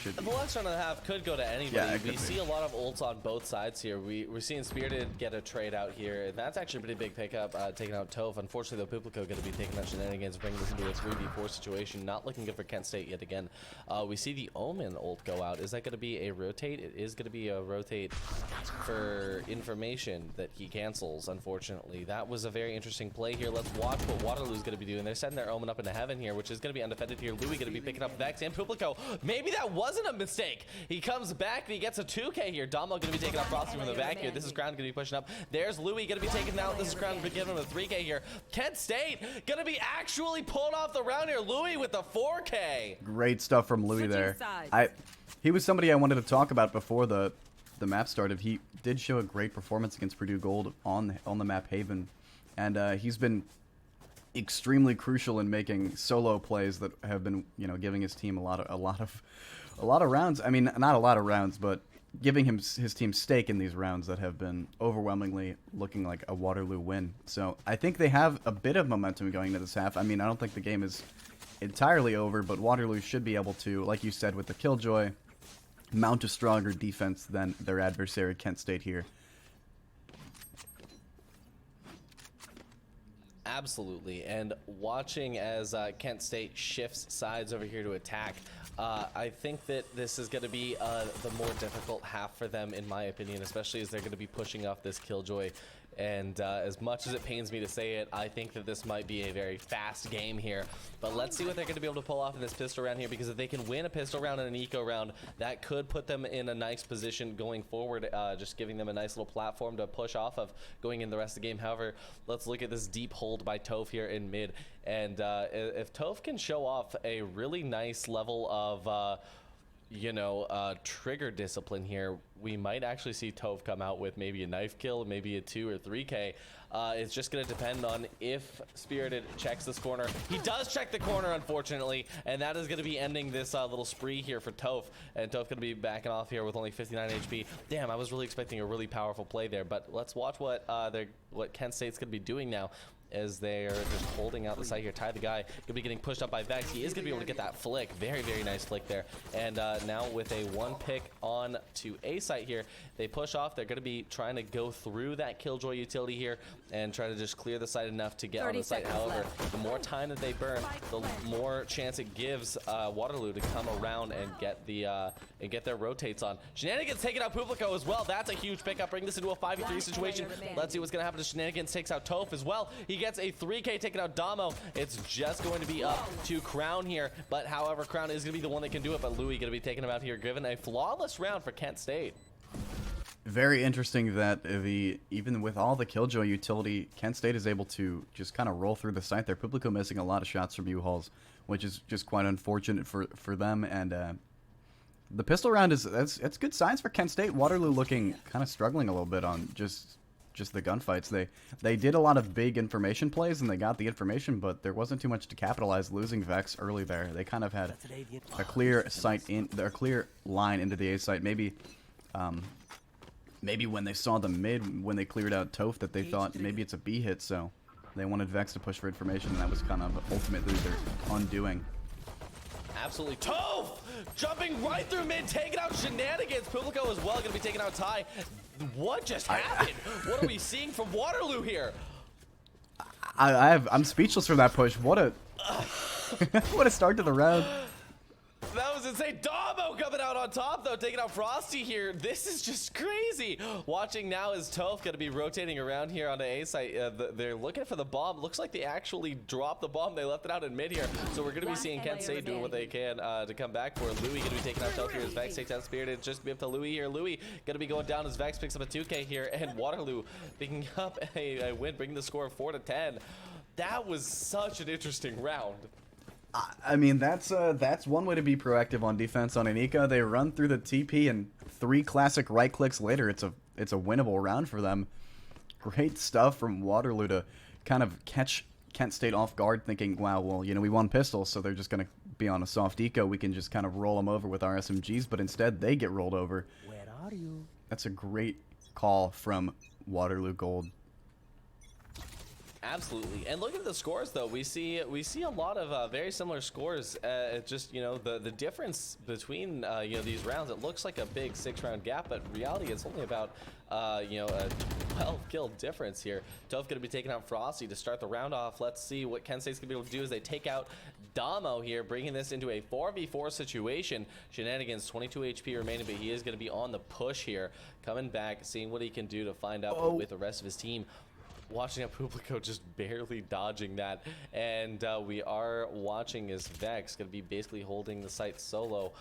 The last round of the half could go to anybody. Yeah, we see a lot of ults on both sides here. We're seeing Spirited get a trade out here, and that's actually a pretty big pickup, taking out Toph. Unfortunately, the Puplico going to be taking out Shenanigans, bringing this into a 3v4 situation. Not looking good for Kent State yet again. We see the Omen ult go out. Is that going to be a rotate? It is going to be a rotate for information that he cancels, unfortunately. That was a very interesting play here. Let's watch what Waterloo's going to be doing. They're setting their Omen up into heaven here, which is going to be undefended here. Louis going to be picking up Vex and Puplico. Maybe that wasn't a mistake. He comes back and he gets a 2K here. Damo going to be taking out Frosty from the back here. This is Crown going to be pushing up. There's Louis going to be taken out. This is Crown going to be giving him a 3K here. Kent State going to be actually pulled off the round here. Louis with the 4K. Great stuff from Louis there. He was somebody I wanted to talk about before the map started. He did show a great performance against Purdue Gold on the map Haven, and he's been extremely crucial in making solo plays that have been, giving his team a lot of rounds. I mean, not a lot of rounds, but giving his team stake in these rounds that have been overwhelmingly looking like a Waterloo win. So I think they have a bit of momentum going into this half. I mean, I don't think the game is entirely over, but Waterloo should be able to, like you said, with the Killjoy, mount a stronger defense than their adversary, Kent State, here. Absolutely, and watching as Kent State shifts sides over here to attack, I think that this is going to be the more difficult half for them, in my opinion, especially as they're going to be pushing off this Killjoy. And as much as it pains me to say it, I think that this might be a very fast game here. But let's see what they're going to be able to pull off in this pistol round here, because if they can win a pistol round and an eco round, that could put them in a nice position going forward, just giving them a nice little platform to push off of going in the rest of the game. However, let's look at this deep hold by Toph here in mid. And if Toph can show off a really nice level of trigger discipline here, we might actually see Toph come out with maybe a knife kill, maybe a 2 or 3K. It's just going to depend on if Spirited checks this corner. He does check the corner, unfortunately, and that is going to be ending this little spree here for Toph. And Toph going to be backing off here with only 59 HP. Damn, I was really expecting a really powerful play there, but let's watch what Kent State's going to be doing now, as they're just holding out the side here. Ty the guy gonna be getting pushed up by Vex. He is gonna be able to get that flick. Very, very nice flick there. And now with a 1 pick on to A site here, they push off. They're gonna be trying to go through that Killjoy utility here and try to just clear the site enough to get on the site. However, the more time that they burn, the more chance it gives Waterloo to come around and get their rotates on. Shenanigans taking out Publico as well. That's a huge pickup. Bring this into a 5v3 situation. Let's see what's gonna happen to Shenanigans. Takes out Toph as well. He gets a 3K taking out Damo. It's just going to be up to Crown here, but however, Crown is going to be the one that can do it, but Louis going to be taking him out here, given a flawless round for Kent State. Very interesting that even with all the Killjoy utility, Kent State is able to just kind of roll through the site. They're Publico missing a lot of shots from U-Hauls, which is just quite unfortunate for them. And the pistol round that's good signs for Kent State. Waterloo looking kind of struggling a little bit on just the gunfights. They did a lot of big information plays and they got the information, but there wasn't too much to capitalize. Losing Vex early there, they kind of had a clear clear line into the A site. Maybe when they saw the mid, when they cleared out Toph, that they thought maybe it's a B hit, so they wanted Vex to push for information, and that was kind of ultimately their undoing. Absolutely. Toph jumping right through mid, taking out Shenanigans. Publico as well, going to be taking out Ty. What just happened? What are we seeing from Waterloo here? I'm speechless from that push. What a what a start to the round. That was insane. Damo coming out on top, though, taking out Frosty here. This is just crazy. Watching now is Toph going to be rotating around here on the A site. They're looking for the bomb. Looks like they actually dropped the bomb. They left it out in mid here. So we're going to be seeing Kent State doing what they can to come back for Louis. Going to be taking out Toph here as Vex takes out Spirited. Just be up to Louis here. Louis going to be going down as Vex picks up a 2K here. And Waterloo picking up a win, bringing the score of 4-10. That was such an interesting round. I mean, that's one way to be proactive on defense on an eco. They run through the TP, and 3 classic right clicks later, it's a winnable round for them. Great stuff from Waterloo to kind of catch Kent State off guard, thinking, wow, well, we won pistols, so they're just going to be on a soft eco. We can just kind of roll them over with our SMGs, but instead they get rolled over. Where are you? That's a great call from Waterloo Gold. Absolutely. And look at the scores, though. We see a lot of very similar scores. Just the difference between these rounds. It looks like a big 6-round gap, but in reality it's only about a 12 kill difference here. Toph going to be taking out Frosty to start the round off. Let's see what Kent State's going to be able to do as they take out Damo here, bringing this into a 4v4 situation. Shenanigans, 22 HP remaining, but he is going to be on the push here, coming back, seeing what he can do to find out with the rest of his team. Watching out Publico just barely dodging that, and we are watching as Vex going to be basically holding the site solo.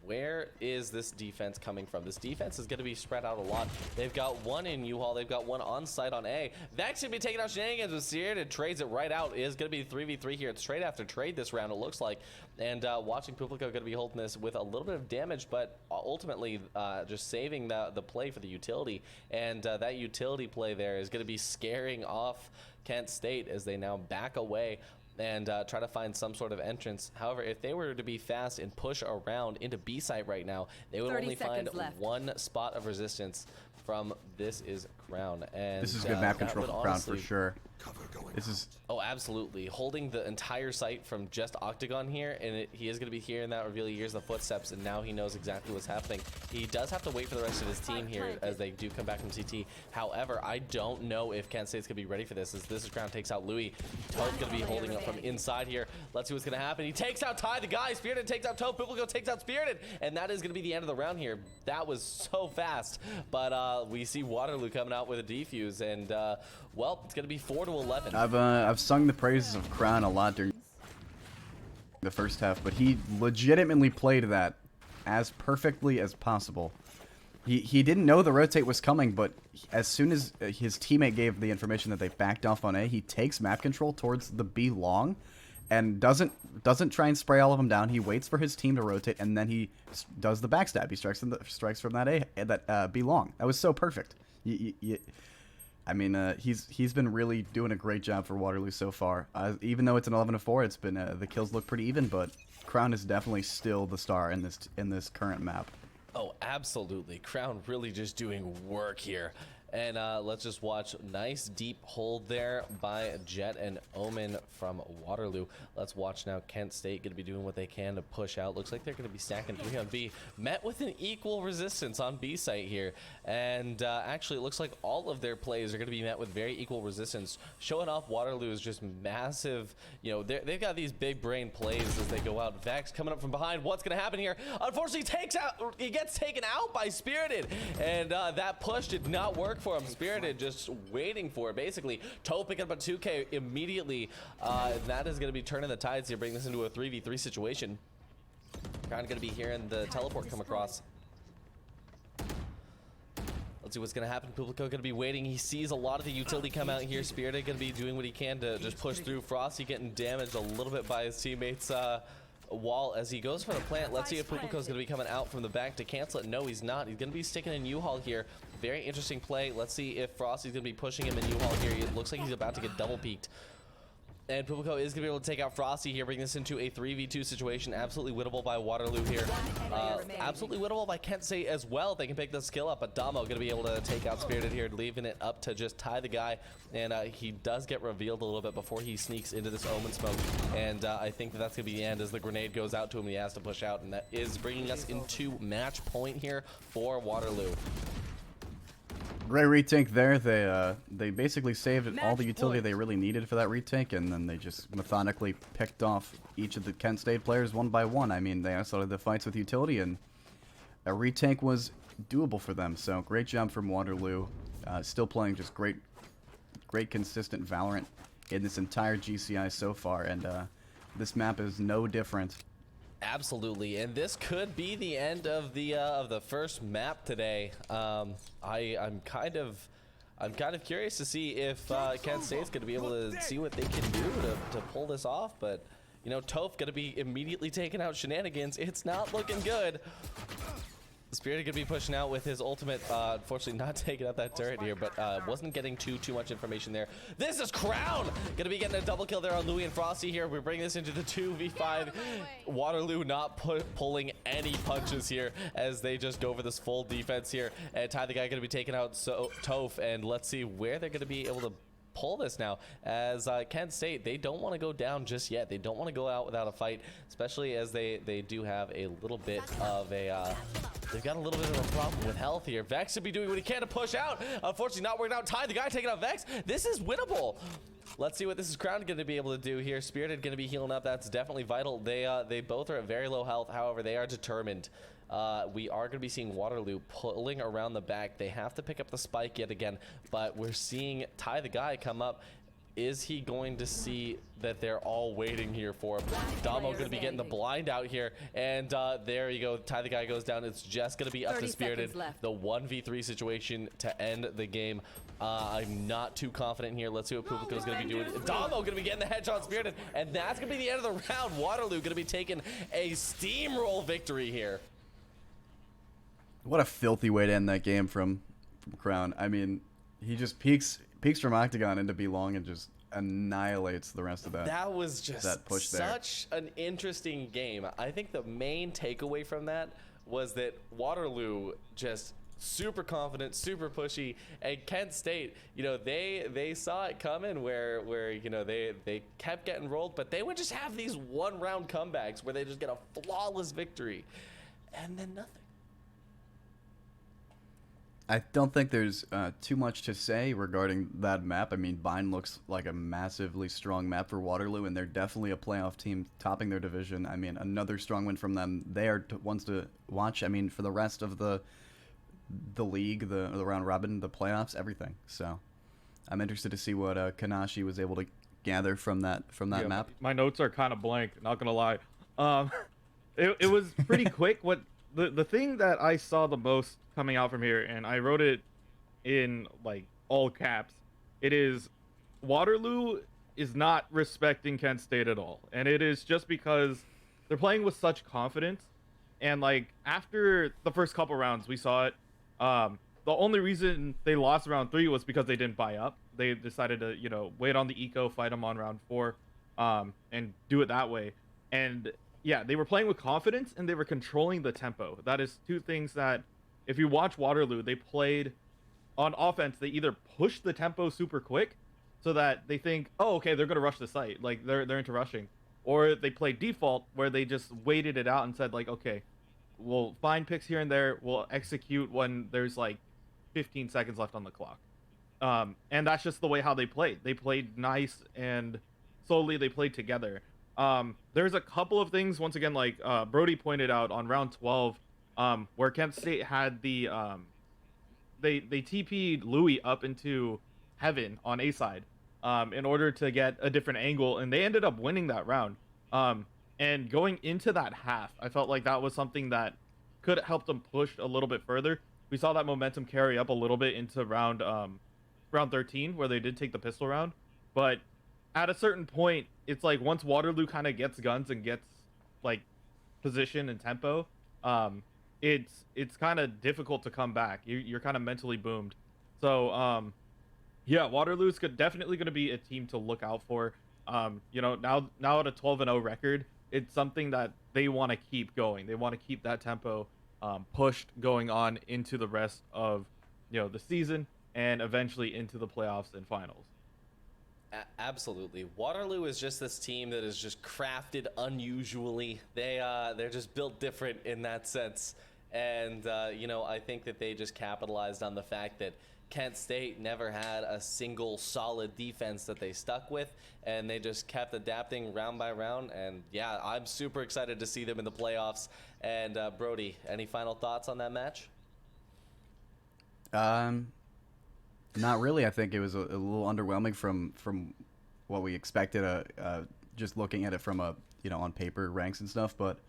Where is this defense coming from? This defense is going to be spread out a lot. They've got one in U-Haul. They've got one on site on A. Vex going to be taking out Shenanigans with Seared and trades it right out. It is going to be 3v3 here. It's trade after trade this round, it looks like. And watching Publico going to be holding this with a little bit of damage, but ultimately just saving the play for the utility. And that utility play there is going to be scaring off Kent State as they now back away and try to find some sort of entrance. However, if they were to be fast and push around into B site right now, they would only find one spot of resistance. from This Is Crown. And This is good map control would for Crown honestly- for sure. This is Oh, absolutely. Holding the entire site from just Octagon here, and he is going to be hearing that reveal. He hears the footsteps, and now he knows exactly what's happening. He does have to wait for the rest of his team here as they do come back from CT. However, I don't know if Kent State's going to be ready for this, as This Is Crown takes out Louis. Toad's going to be holding up from inside here. Let's see what's going to happen. He takes out Ty, the guy. Spirited takes out Toad. Pupilco takes out Spirited, and that is going to be the end of the round here. That was so fast, but we see Waterloo coming out with a defuse, and well, it's going to be 4-11. I've sung the praises of Crown a lot during the first half, but he legitimately played that as perfectly as possible. He didn't know the rotate was coming, but as soon as his teammate gave the information that they backed off on A, he takes map control towards the B long, and doesn't try and spray all of them down. He waits for his team to rotate, and then he does the backstab. He strikes from that B long. That was so perfect. I mean, he's been really doing a great job for Waterloo so far. Even though it's an 11-4, it's been the kills look pretty even, but Crown is definitely still the star in this current map. Oh, absolutely. Crown really just doing work here. And let's just watch. Nice deep hold there by Jet and Omen from Waterloo. Let's watch now. Kent State going to be doing what they can to push out. Looks like they're going to be stacking 3 on B. Met with an equal resistance on B site here. And actually, it looks like all of their plays are going to be met with very equal resistance. Showing off Waterloo is just massive. You know, they've got these big brain plays as they go out. Vex coming up from behind. What's going to happen here? Unfortunately, he gets taken out by Spirited. And that push did not work for him. Spirited just waiting for it, basically. Toe picking up a 2K immediately. That is going to be turning the tides here, bring this into a 3v3 situation. Crown going to be hearing the teleport come across. Let's see what's going to happen. Pupilco going to be waiting. He sees a lot of the utility come out here. Spirited going to be doing what he can to just push through. Frosty getting damaged a little bit by his teammates' wall as he goes for the plant. Let's see if Pupilco's going to be coming out from the back to cancel it. No, he's not. He's going to be sticking in U-Haul here. Very interesting play. Let's see if Frosty's going to be pushing him in U-Haul here. It looks like he's about to get double peeked. And Pupilco is going to be able to take out Frosty here, bring this into a 3v2 situation. Absolutely winnable by Waterloo here. Absolutely winnable by Kent State as well. They can pick the skill up, but Damo going to be able to take out Spirited here, leaving it up to just Ty the guy. And he does get revealed a little bit before he sneaks into this Omen smoke. And I think that's going to be the end as the grenade goes out to him and he has to push out. And that is bringing us into match point here for Waterloo. Great retake there. They basically saved all the utility they really needed for that retake, and then they just methodically picked off each of the Kent State players one by one. I mean, they started the fights with utility, and a retake was doable for them. So great job from Waterloo. Still playing just great consistent Valorant in this entire GCI so far, and this map is no different. Absolutely, and this could be the end of the first map today. I'm kind of curious to see if Kent State's going to be able to see what they can do to pull this off. But you know, Toph going to be immediately taking out Shenanigans. It's not looking good. Spirit could be pushing out with his ultimate. Unfortunately, not taking out that turret here, but wasn't getting too much information there. This is Crown gonna be getting a double kill there on Louis and Frosty here. We're bringing this into the 2v5. Waterloo not pulling any punches here as they just go for this full defense here. And Ty the guy gonna be taking out Toph, and let's see where they're gonna be able to pull this now, as Kent State, they don't want to go down just yet. They don't want to go out without a fight, especially as they do have a little bit of a they've got a little bit of a problem with health here. Vex should be doing what he can to push out. Unfortunately, not working out. Ty the guy taking out Vex. This is winnable. Let's see what this is Crown going to be able to do here. Spirited going to be healing up. That's definitely vital. They both are at very low health. However, they are determined. We are going to be seeing Waterloo pulling around the back. They have to pick up the spike yet again, but we're seeing Ty the guy come up. Is he going to see that they're all waiting here for him? Damo going to be getting the blind out here, and there you go. Ty the guy goes down. It's just going to be up to Spirited. The 1v3 situation to end the game. I'm not too confident here. Let's see what Pupilco's going to be doing. Damo going to be getting the headshot on Spirited, and that's going to be the end of the round. Waterloo going to be taking a steamroll victory here. What a filthy way to end that game from Crown. I mean, he just peeks from Octagon into B long and just annihilates the rest of that. That was just that push such an interesting game. I think the main takeaway from that was that Waterloo just super confident, super pushy. And Kent State, you know, they saw it coming where you know, they kept getting rolled, but they would just have these one-round comebacks where they just get a flawless victory, and then nothing. I don't think there's too much to say regarding that map. I mean, Bind looks like a massively strong map for Waterloo, and they're definitely a playoff team topping their division. I mean, another strong win from them. They are ones to watch. I mean, for the rest of the league, the round robin, the playoffs, everything. So I'm interested to see what Kanashi was able to gather from that map. My notes are kind of blank, not gonna lie. It was pretty quick. What the thing that I saw the most coming out from here, and I wrote it in like all caps, it is Waterloo is not respecting Kent State at all, and it is just because they're playing with such confidence. And like after the first couple rounds, we saw it. The only reason they lost round 3 was because they didn't buy up. They decided to, you know, wait on the eco, fight them on round 4, and do it that way. And yeah, they were playing with confidence and they were controlling the tempo. That is two things that, if you watch Waterloo, they played on offense. They either pushed the tempo super quick so that they think, oh, okay, they're gonna rush the site, like they're into rushing, or they played default where they just waited it out and said like, okay, we'll find picks here and there, we'll execute when there's like 15 seconds left on the clock. And that's just the way how they played. They played nice and slowly they played together. There's a couple of things, once again, like Brody pointed out on round 12, where Kent State had the they TP'd Louis up into heaven on A side in order to get a different angle, and they ended up winning that round. And going into that half, I felt like that was something that could have helped them push a little bit further. We saw that momentum carry up a little bit into round 13, where they did take the pistol round. But at a certain point, it's like once Waterloo kind of gets guns and gets like position and tempo, it's kind of difficult to come back. You're kind of mentally boomed. So yeah, Waterloo's definitely going to be a team to look out for. You know, now at a 12-0 record, it's something that they want to keep going. They want to keep that tempo pushed going on into the rest of, you know, the season and eventually into the playoffs and finals. Absolutely. Waterloo is just this team that is just crafted unusually. They're just built different in that sense. And, you know, I think that they just capitalized on the fact that Kent State never had a single solid defense that they stuck with, and they just kept adapting round by round. And yeah, I'm super excited to see them in the playoffs. And Brody, any final thoughts on that match? Not really. I think it was a little underwhelming from what we expected. Just looking at it from a, you know, on paper ranks and stuff, but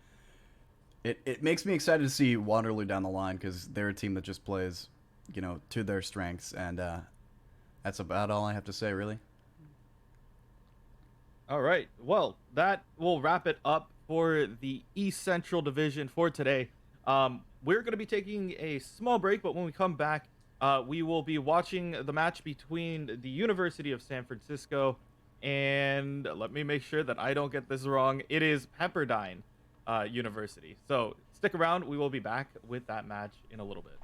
it makes me excited to see Waterloo down the line, because they're a team that just plays, you know, to their strengths, and that's about all I have to say, really. All right, well, that will wrap it up for the East Central Division for today. We're going to be taking a small break, but when we come back, we will be watching the match between the University of San Francisco and, let me make sure that I don't get this wrong, it is Pepperdine University. So stick around, we will be back with that match in a little bit.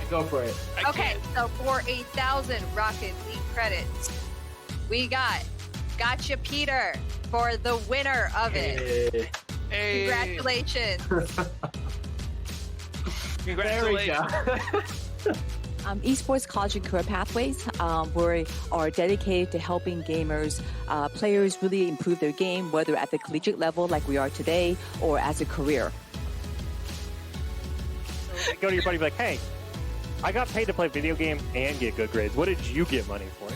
Go for it. Okay, so for 1,000 Rocket League credits, we got Gotcha Peter for the winner of it. Hey. Congratulations. Congratulations. Esports College and Career Pathways we are dedicated to helping gamers, players really improve their game, whether at the collegiate level like we are today or as a career. So go to your buddy and be like, hey, I got paid to play video games and get good grades. What did you get money for?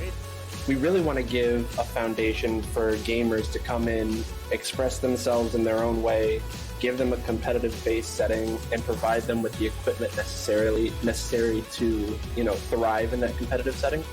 We really want to give a foundation for gamers to come in, express themselves in their own way, give them a competitive base setting, and provide them with the equipment necessary to, thrive in that competitive setting.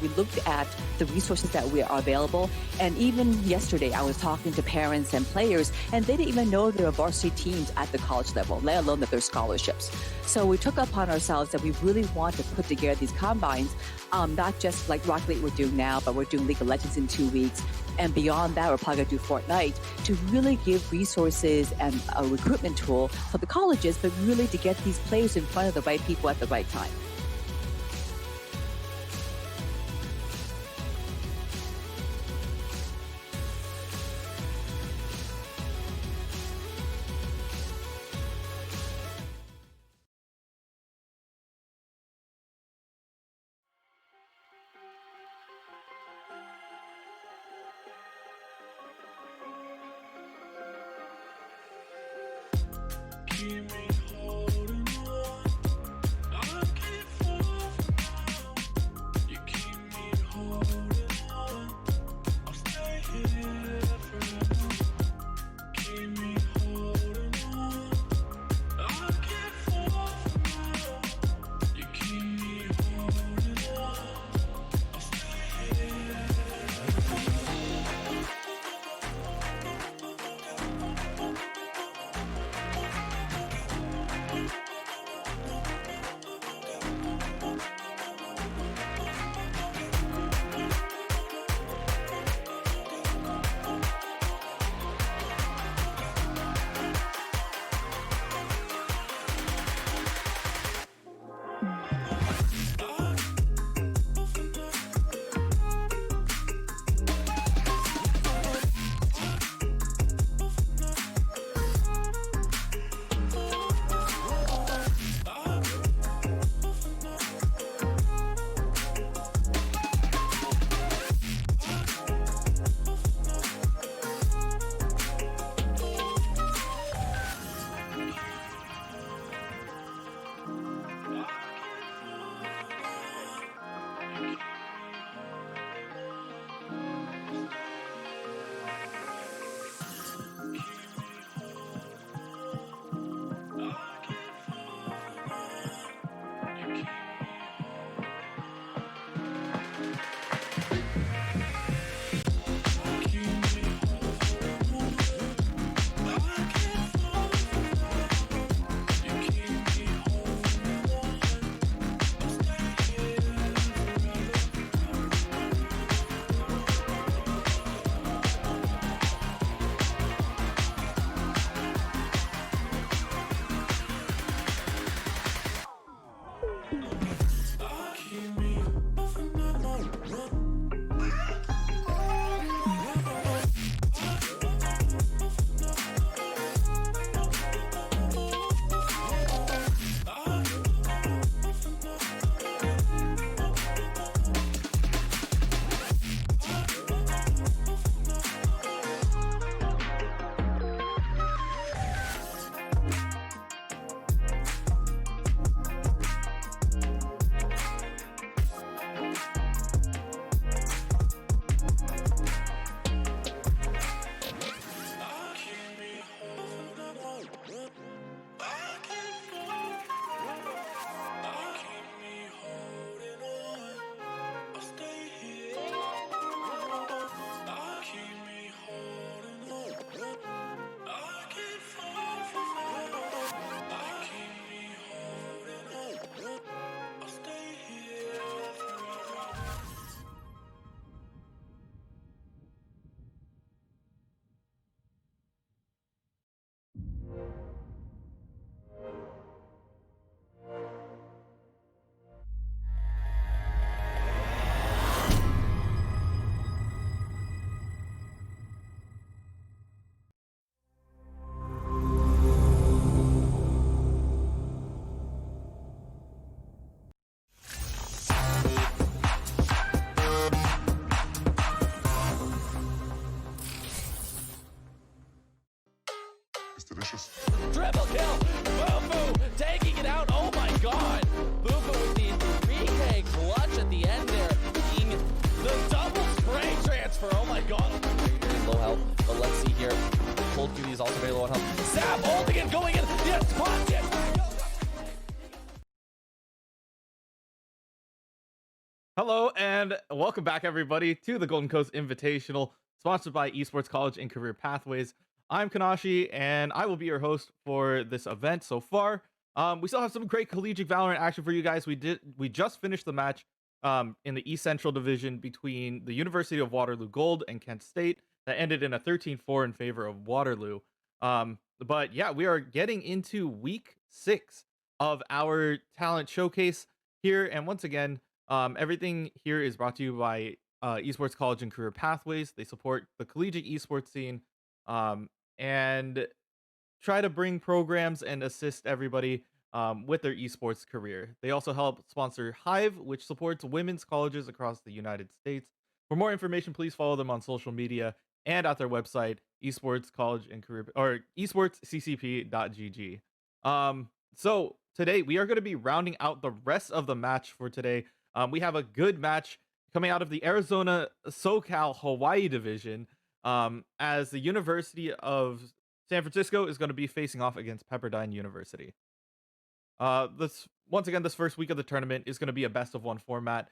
We looked at the resources that are available, and even yesterday I was talking to parents and players, and they didn't even know there were varsity teams at the college level, let alone that there's scholarships. So we took upon ourselves that we really want to put together these combines, not just like Rocket League we're doing now, but we're doing League of Legends in 2 weeks, and beyond that we're probably going to do Fortnite, to really give resources and a recruitment tool for the colleges, but really to get these players in front of the right people at the right time. Hello and welcome back, everybody, to the Golden Coast Invitational, sponsored by Esports College and Career Pathways. I'm Kanashi, and I will be your host for this event so far. We still have some great collegiate Valorant action for you guys. We just finished the match in the East Central Division between the University of Waterloo Gold and Kent State that ended in a 13-4 in favor of Waterloo. But yeah, we are getting into week 6 of our talent showcase here, and once again, everything here is brought to you by Esports College and Career Pathways. They support the collegiate esports scene and try to bring programs and assist everybody with their esports career. They also help sponsor Hive, which supports women's colleges across the United States. For more information, please follow them on social media and at their website, Esports College and Career or esportsccp.gg. So today we are going to be rounding out the rest of the match for today. We have a good match coming out of the Arizona, SoCal, Hawaii division, as the University of San Francisco is going to be facing off against Pepperdine University. This first week of the tournament is going to be a best of 1 format,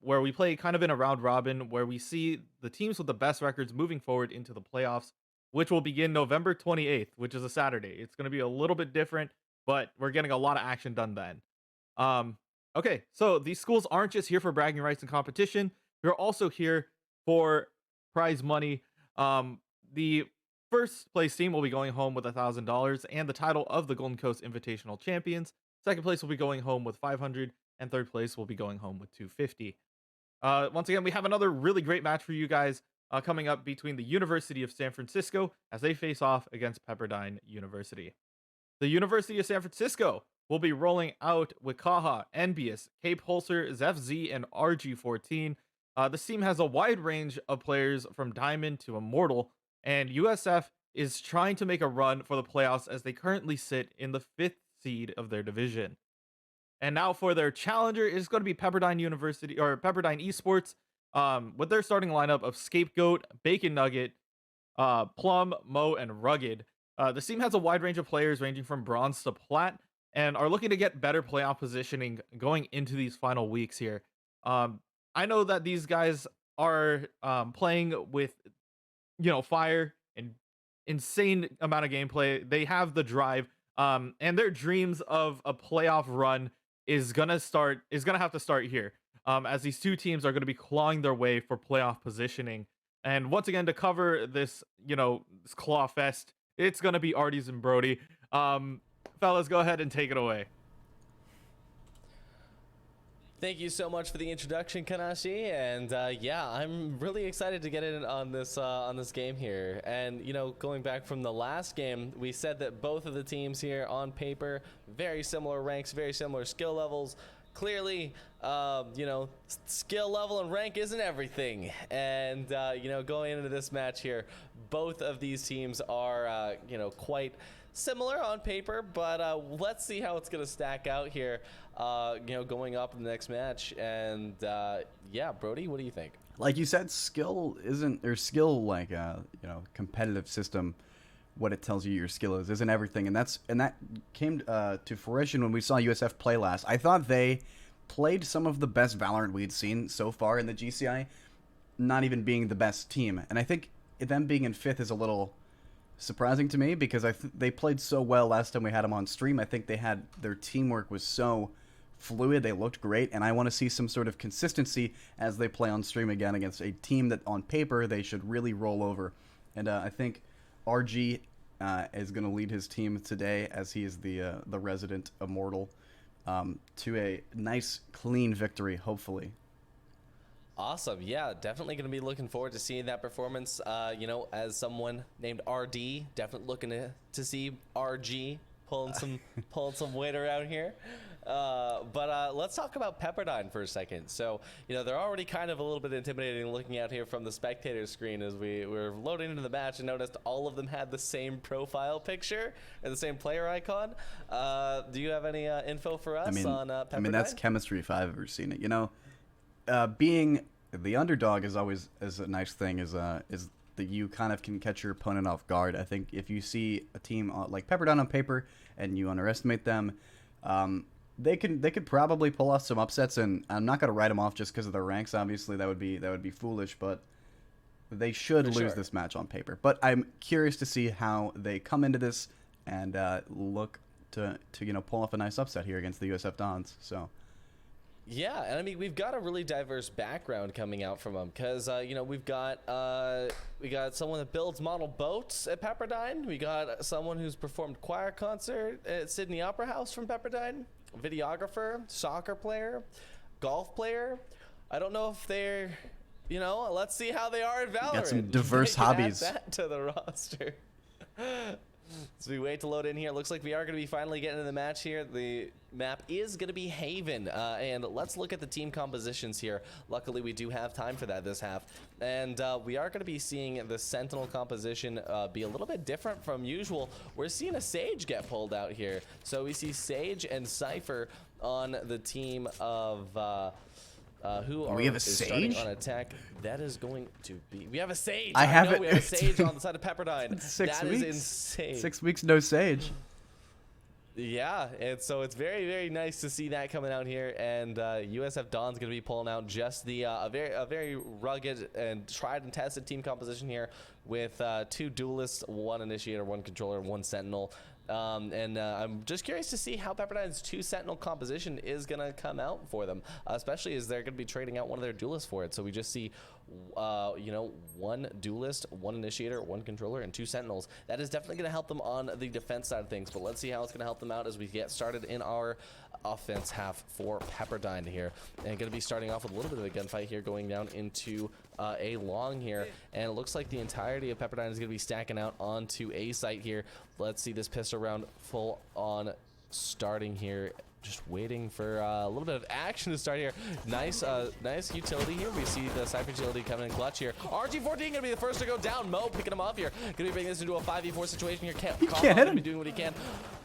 where we play kind of in a round robin, where we see the teams with the best records moving forward into the playoffs, which will begin November 28th, which is a Saturday. It's going to be a little bit different, but we're getting a lot of action done then. Okay, so these schools aren't just here for bragging rights and competition. They're also here for prize money. The first place team will be going home with $1,000 and the title of the Golden Coast Invitational Champions. Second place will be going home with $500, and third place will be going home with $250. Once again, we have another really great match for you guys coming up between the University of San Francisco as they face off against Pepperdine University. The University of San Francisco will be rolling out with Kaha, Envious, Cape Holster, Zeph Z, and RG14. This team has a wide range of players from Diamond to Immortal, and USF is trying to make a run for the playoffs as they currently sit in the 5th seed of their division. And now for their challenger is going to be Pepperdine University or Pepperdine Esports, with their starting lineup of Scapegoat, Bacon Nugget, Plum, Mo, and Rugged. The team has a wide range of players ranging from bronze to plat, and are looking to get better playoff positioning going into these final weeks here. I know that these guys are playing with, fire and insane amount of gameplay. They have the drive, and their dreams of a playoff run is gonna have to start here, as these two teams are going to be clawing their way for playoff positioning. And once again, to cover this, this claw fest, it's gonna be Arties and Brody. Fellas, go ahead and take it away. Thank you so much for the introduction, Kanashi, and yeah, I'm really excited to get in on this game here. And going back from the last game, we said that both of the teams here on paper, very similar ranks, very similar skill levels. Clearly, skill level and rank isn't everything. And going into this match here, both of these teams are quite similar on paper, but let's see how it's going to stack out here, going up in the next match. And yeah, Brody, what do you think? Like you said, skill like competitive system, what it tells you your skill isn't everything, and that came to fruition when we saw USF play last. I thought they played some of the best Valorant we'd seen so far in the GCI, not even being the best team. And I think them being in 5th is a little surprising to me, because they played so well last time we had them on stream. I think their teamwork was so fluid, they looked great, and I want to see some sort of consistency as they play on stream again against a team that on paper they should really roll over. And I think RG is going to lead his team today, as he is the resident Immortal, to a nice clean victory, hopefully. Awesome. Yeah, definitely going to be looking forward to seeing that performance. As someone named RD, definitely looking to see RG pulling some weight around here. But let's talk about Pepperdine for a second. So, they're already kind of a little bit intimidating looking out here from the spectator screen as we were loading into the match and noticed all of them had the same profile picture and the same player icon. Do you have any info for us on Pepperdine? I mean, that's chemistry if I've ever seen it. Being the underdog is always a nice thing, is that you kind of can catch your opponent off guard. I think if you see a team like Pepperdine on paper and you underestimate them, they could probably pull off some upsets, and I'm not gonna write them off just because of their ranks. Obviously, that would be foolish, but they should lose this match on paper. But I'm curious to see how they come into this and look to pull off a nice upset here against the USF Dons. So. Yeah, and I mean, we've got a really diverse background coming out from them because, we've got someone that builds model boats at Pepperdine. We got someone who's performed choir concert at Sydney Opera House from Pepperdine, videographer, soccer player, golf player. I don't know if they're, let's see how they are in Valorant. Got some diverse hobbies. Add that to the roster. As we wait to load in here, it looks like we are going to be finally getting into the match here. The map is going to be Haven, and let's look at the team compositions here. Luckily, we do have time for that this half, and we are going to be seeing the Sentinel composition be a little bit different from usual. We're seeing a Sage get pulled out here, so we see Sage and Cypher on the team of we have a Sage on attack. That is going to be. We have a Sage. We have a Sage on the side of Pepperdine. 6 weeks. That is insane. 6 weeks no Sage. Yeah, and so it's very, very nice to see that coming out here, and USF Don's going to be pulling out just the a very rugged and tried and tested team composition here with 2 duelists, 1 initiator, 1 controller, 1 sentinel. I'm just curious to see how Pepperdine's 2 Sentinel composition is going to come out for them, especially as they're going to be trading out one of their duelists for it. So we just see, 1 duelist, 1 initiator, 1 controller, and 2 Sentinels. That is definitely going to help them on the defense side of things, but let's see how it's going to help them out as we get started in our offense half for Pepperdine here. And going to be starting off with a little bit of a gunfight here, going down into A long here, and it looks like the entirety of Pepperdine is going to be stacking out onto A site here. Let's see this pistol round full on starting here. Just waiting for a little bit of action to start here. Nice utility here. We see the Cypher utility coming in clutch here. RG14 gonna be the first to go down. Mo picking him up here. Gonna be bringing this into a 5v4 situation here. He can't hit him. Be doing what he can.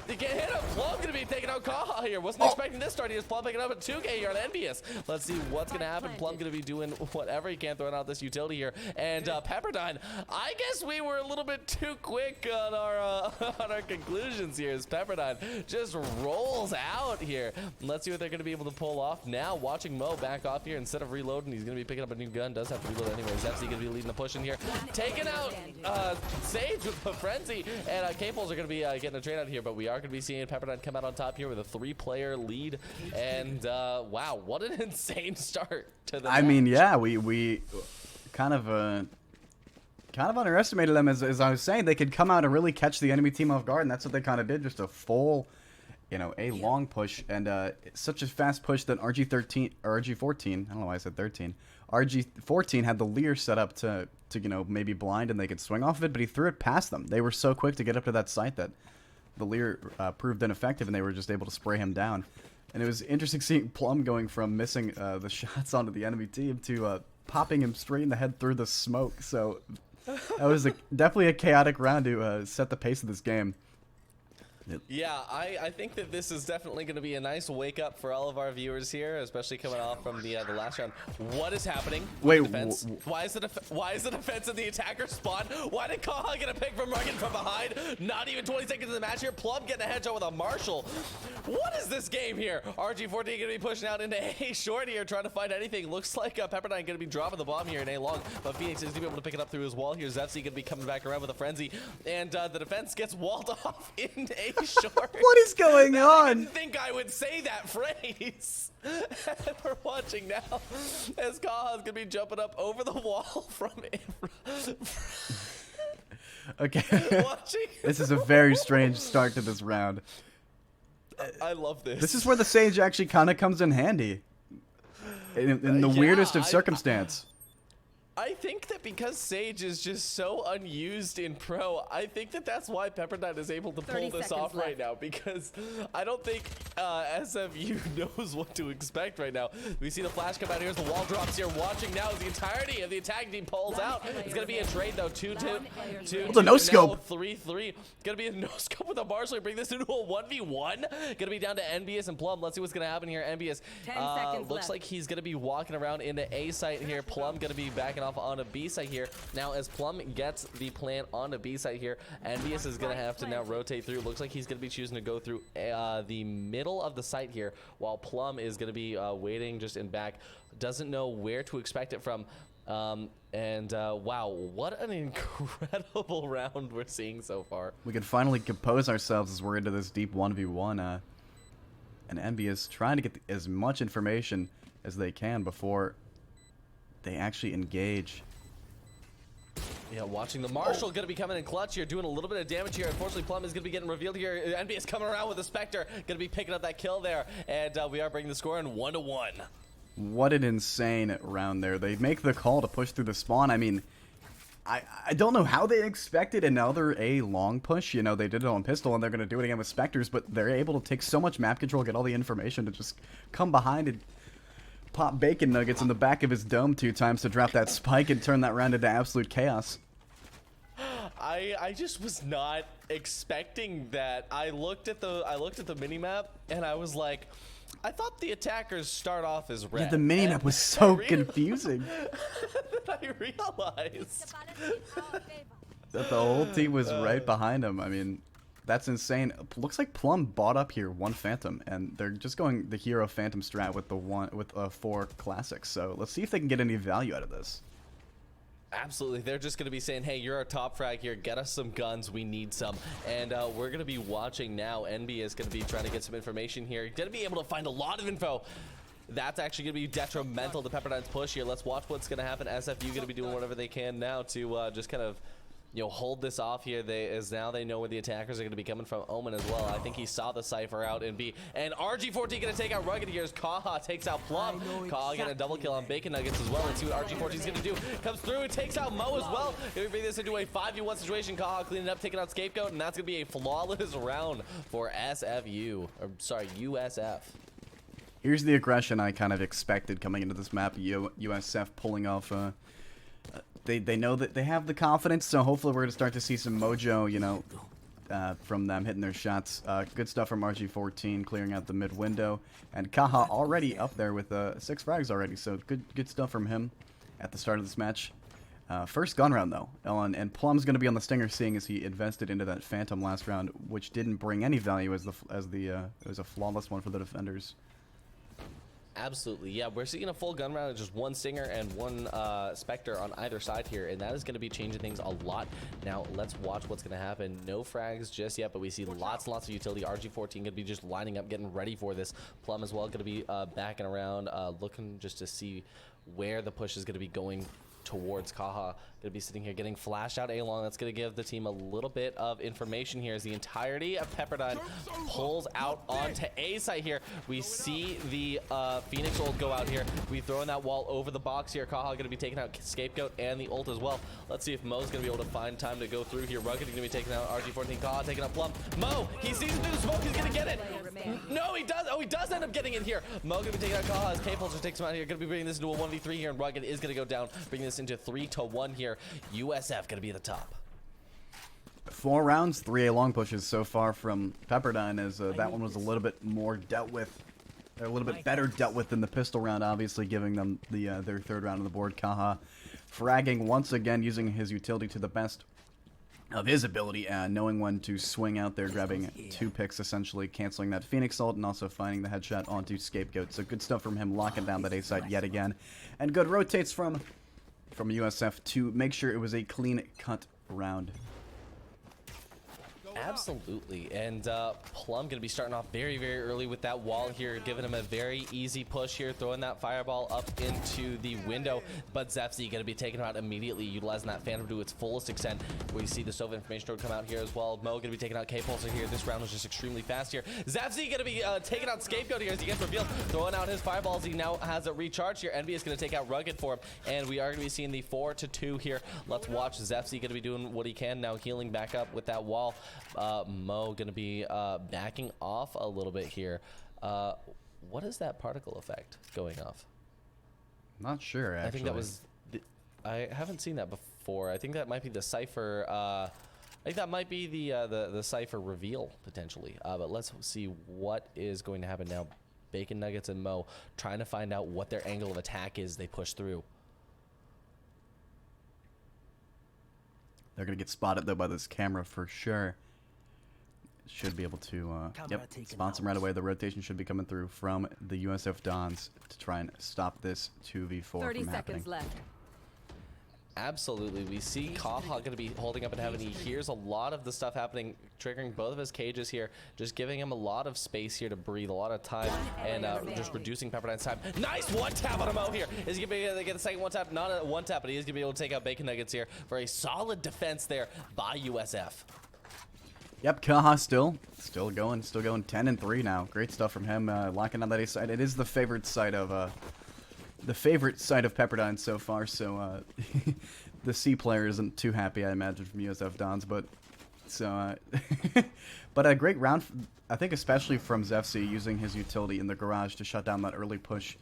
He can't hit him. Plum gonna be taking out Kaha here. Wasn't expecting this start. He just Plum picking up at 2K here on Envious. Let's see what's gonna happen. Plum gonna be doing whatever he can, throwing out this utility here. And Pepperdine, I guess we were a little bit too quick on our on our conclusions here as Pepperdine just rolls out here. Let's see what they're gonna be able to pull off now. Watching Mo back off here instead of reloading, he's gonna be picking up a new gun. Does have to reload anyways. FC gonna be leading the push in here, taking out Sage with the frenzy, and K-Poles are gonna be getting a trade out here, but we are going to be seeing Pepperdine come out on top here with a 3-player lead, and wow, what an insane start to the match. mean, yeah, we kind of underestimated them, as I was saying. They could come out and really catch the enemy team off guard, and that's what they kind of did. Just a full, a long push, and such a fast push that RG14, I don't know why I said 13. RG14 had the Lear set up to maybe blind and they could swing off of it, but he threw it past them. They were so quick to get up to that site that the Lear proved ineffective, and they were just able to spray him down. And it was interesting seeing Plum going from missing the shots onto the enemy team to popping him straight in the head through the smoke. So that was definitely a chaotic round to set the pace of this game. Yeah, I think that this is definitely going to be a nice wake up for all of our viewers here, especially coming off from the last round. What is happening? Wait, defense? Why is the defense in the attacker spawn? Why did Kaha get a pick from Rugged from behind? Not even 20 seconds in the match here. Plum getting a headshot with a Marshall. What is this game here? RG14 going to be pushing out into A short here, trying to find anything. Looks like Pepperdine going to be dropping the bomb here in A long, but Phoenix is going to be able to pick it up through his wall here. Zepsi going to be coming back around with a frenzy, and the defense gets walled off in A short. What is going on? I didn't think I would say that phrase. We're watching now as Kaha's going to be jumping up over the wall from Okay. watching. This is a very strange start to this round. I love this. This is where the Sage actually kind of comes in handy. In the weirdest of circumstance. I think that because Sage is just so unused in Pro, I think that that's why Pepperdine is able to pull this off right now, because I don't think SFU knows what to expect right now. We see the flash come out. Here's the wall drops here. Watching now as the entirety of the attacking team pulls out. It's going to be a trade, though. 2-2. What's a no-scope? 3-3. Going to be a no-scope with a Marshall. Bring this into a 1v1. Going to be down to Envious and Plum. Let's see what's going to happen here. Envious looks like he's going to be walking around into A site here. Plum going to be backing off off on a B site here. Now, as Plum gets the plant on a B site here, NBS is going to have to now rotate through. Looks like he's going to be choosing to go through the middle of the site here, while Plum is going to be waiting just in back. Doesn't know where to expect it from. Wow, what an incredible round we're seeing so far. We can finally compose ourselves as we're into this deep 1v1. And Envy is trying to get as much information as they can before they actually engage. Yeah, watching the Marshall going to be coming in clutch here, doing a little bit of damage here. Unfortunately, Plum is going to be getting revealed here. NBS coming around with the Spectre, going to be picking up that kill there. And we are bringing the score in 1-1. What an insane round there. They make the call to push through the spawn. I mean, I don't know how they expected another A long push. You know, they did it on pistol and they're going to do it again with Spectres, but they're able to take so much map control, get all the information to just come behind and pop bacon nuggets in the back of his dome 2 times to drop that spike and turn that round into absolute chaos. I just was not expecting that. I looked at the minimap and I was like, I thought the attackers start off as red. Yeah, the minimap was so confusing. I realized that the whole team was right behind him. I mean, that's insane. Looks like Plum bought up here 1 Phantom, and they're just going the hero Phantom strat with the 4 classics. So let's see if they can get any value out of this. Absolutely. They're just going to be saying, hey, you're our top frag here. Get us some guns. We need some. And we're going to be watching now. NB is going to be trying to get some information here. Going to be able to find a lot of info. That's actually going to be detrimental to Pepperdine's push here. Let's watch what's going to happen. SFU going to be doing whatever they can now to just kind of, you know, hold this off here. Now they know where the attackers are going to be coming from. Omen as well. I think he saw the Cypher out in B. And RG14 going to take out Rugged here as Kaha takes out Plum. Kaha getting a double kill on Bacon Nuggets as well. Let's see what RG14 is going to do. Comes through and takes out Mo as well. Going to bring this into a 5v1 situation. Kaha cleaning up, taking out Scapegoat. And that's going to be a flawless round for SFU. Or, sorry, USF. Here's the aggression I kind of expected coming into this map. USF pulling off... They know that they have the confidence, so hopefully we're going to start to see some mojo, you know, from them hitting their shots. Good stuff from RG14, clearing out the mid window. And Kaha already up there with 6 frags already, so good stuff from him at the start of this match. First gun round, though. And Plum's going to be on the stinger, seeing as he invested into that Phantom last round, which didn't bring any value as it was a flawless one for the defenders. Absolutely, yeah. We're seeing a full gun round, just 1 Stinger and 1 Spectre on either side here, and that is going to be changing things a lot. Now, let's watch what's going to happen. No frags just yet, but we see lots and lots of utility. RG14 going to be just lining up, getting ready for this. Plum as well going to be backing around, looking just to see where the push is going to be going towards. Kaha going to be sitting here getting flashed out A-long. That's going to give the team a little bit of information here as the entirety of Pepperdine pulls out onto A site here. We see the Phoenix ult go out here. We throw in that wall over the box here. Kaha going to be taking out Scapegoat and the ult as well. Let's see if Mo's going to be able to find time to go through here. Rugged going to be taking out RG14. Kaha taking out Plum. Mo, he sees it through the smoke. He's going to get it. No, he does. Oh, he does end up getting it here. Mo going to be taking out Kaha as K-Pulser takes him out here. Going to be bringing this into a 1v3 here, and Rugged is going to go down, bringing this into 3-1 here. USF going to be at the top. 4 rounds, 3 A long pushes so far from Pepperdine, as that one was a little bit more dealt with. They're a little bit better dealt with than the pistol round, obviously giving them their 3rd round on the board. Kaha fragging once again, using his utility to the best of his ability, knowing when to swing out there, grabbing 2 picks, essentially canceling that Phoenix ult and also finding the headshot onto Scapegoat. So good stuff from him, locking down that A side yet again. And good rotates from USF to make sure it was a clean cut round. Absolutely, and Plum going to be starting off very, very early with that wall here, giving him a very easy push here, throwing that fireball up into the window, but Zepsi going to be taking him out immediately, utilizing that Phantom to its fullest extent. We see the Sova information node come out here as well. Mo going to be taking out K-Pulser here. This round was just extremely fast here. Zepsi going to be taking out Scapegoat here as he gets revealed, throwing out his fireballs. He now has it recharged here. Envy is going to take out Rugged for him, and we are going to be seeing the 4-2 here. Let's watch Zepsi going to be doing what he can now, healing back up with that wall. Mo going to be backing off a little bit here. What is that particle effect going off? Not sure, actually. I think that was... I haven't seen that before. I think that might be the Cypher... I think that might be the Cypher reveal, potentially. But let's see what is going to happen now. Bacon Nuggets and Mo trying to find out what their angle of attack is they push through. They're going to get spotted, though, by this camera for sure. Should be able to, spot them right away. The rotation should be coming through from the USF Dons to try and stop this 2v4 from happening. 30 seconds left. Absolutely. We see Kaha going to be holding up in heaven. He hears a lot of the stuff happening, triggering both of his cages here, just giving him a lot of space here to breathe, a lot of time, and just reducing Pepperdine's time. Nice one tap on him out here. Is he going to be able to get the second one tap? Not a one tap, but he is going to be able to take out Bacon Nuggets here for a solid defense there by USF. Yep, Kaha still going 10-3 now. Great stuff from him, locking on that A side. It is the favorite side of Pepperdine so far. So the C player isn't too happy, I imagine, from USF Dons. But so, but a great round, I think, especially from Zefsy using his utility in the garage to shut down that early push.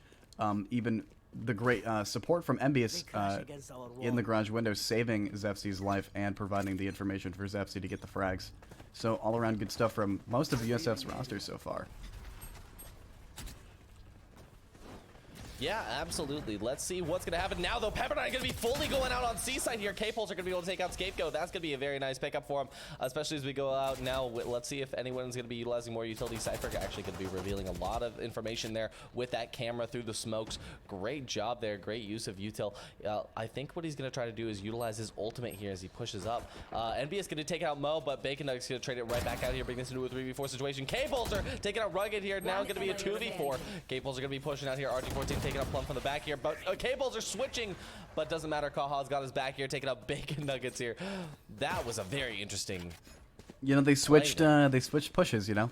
Even the great support from Envious in the garage window, saving Zefsy's life and providing the information for Zefsy to get the frags. So all around good stuff from most of USF's roster so far. Yeah, absolutely. Let's see what's going to happen now, though. Pepperdine going to be fully going out on C-side here. K-Pulse are going to be able to take out Scapegoat. That's going to be a very nice pickup for him, especially as we go out now. Let's see if anyone's going to be utilizing more utility. Cypher actually going to be revealing a lot of information there with that camera through the smokes. Great job there. Great use of util. I think what he's going to try to do is utilize his ultimate here as he pushes up. NB is going to take out Mo, but Bacon Nuggets going to trade it right back out here, bring this into a 3v4 situation. K-Pulse are taking out Rugged here. Now going to be a 2v4. K-Pulse are going to be pushing out here. RG14 taking out Plum from the back here, but Cables are switching, but doesn't matter. Kaha's got his back here, taking out Bacon Nuggets here. That was a very interesting. You know, they switched pushes, you know.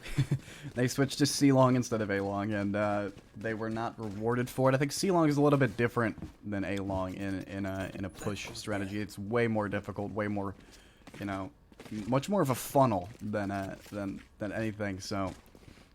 They switched to C-Long instead of A-Long, and they were not rewarded for it. I think C-Long is a little bit different than A-Long in a push strategy. It's way more difficult, way more, you know, much more of a funnel than anything, so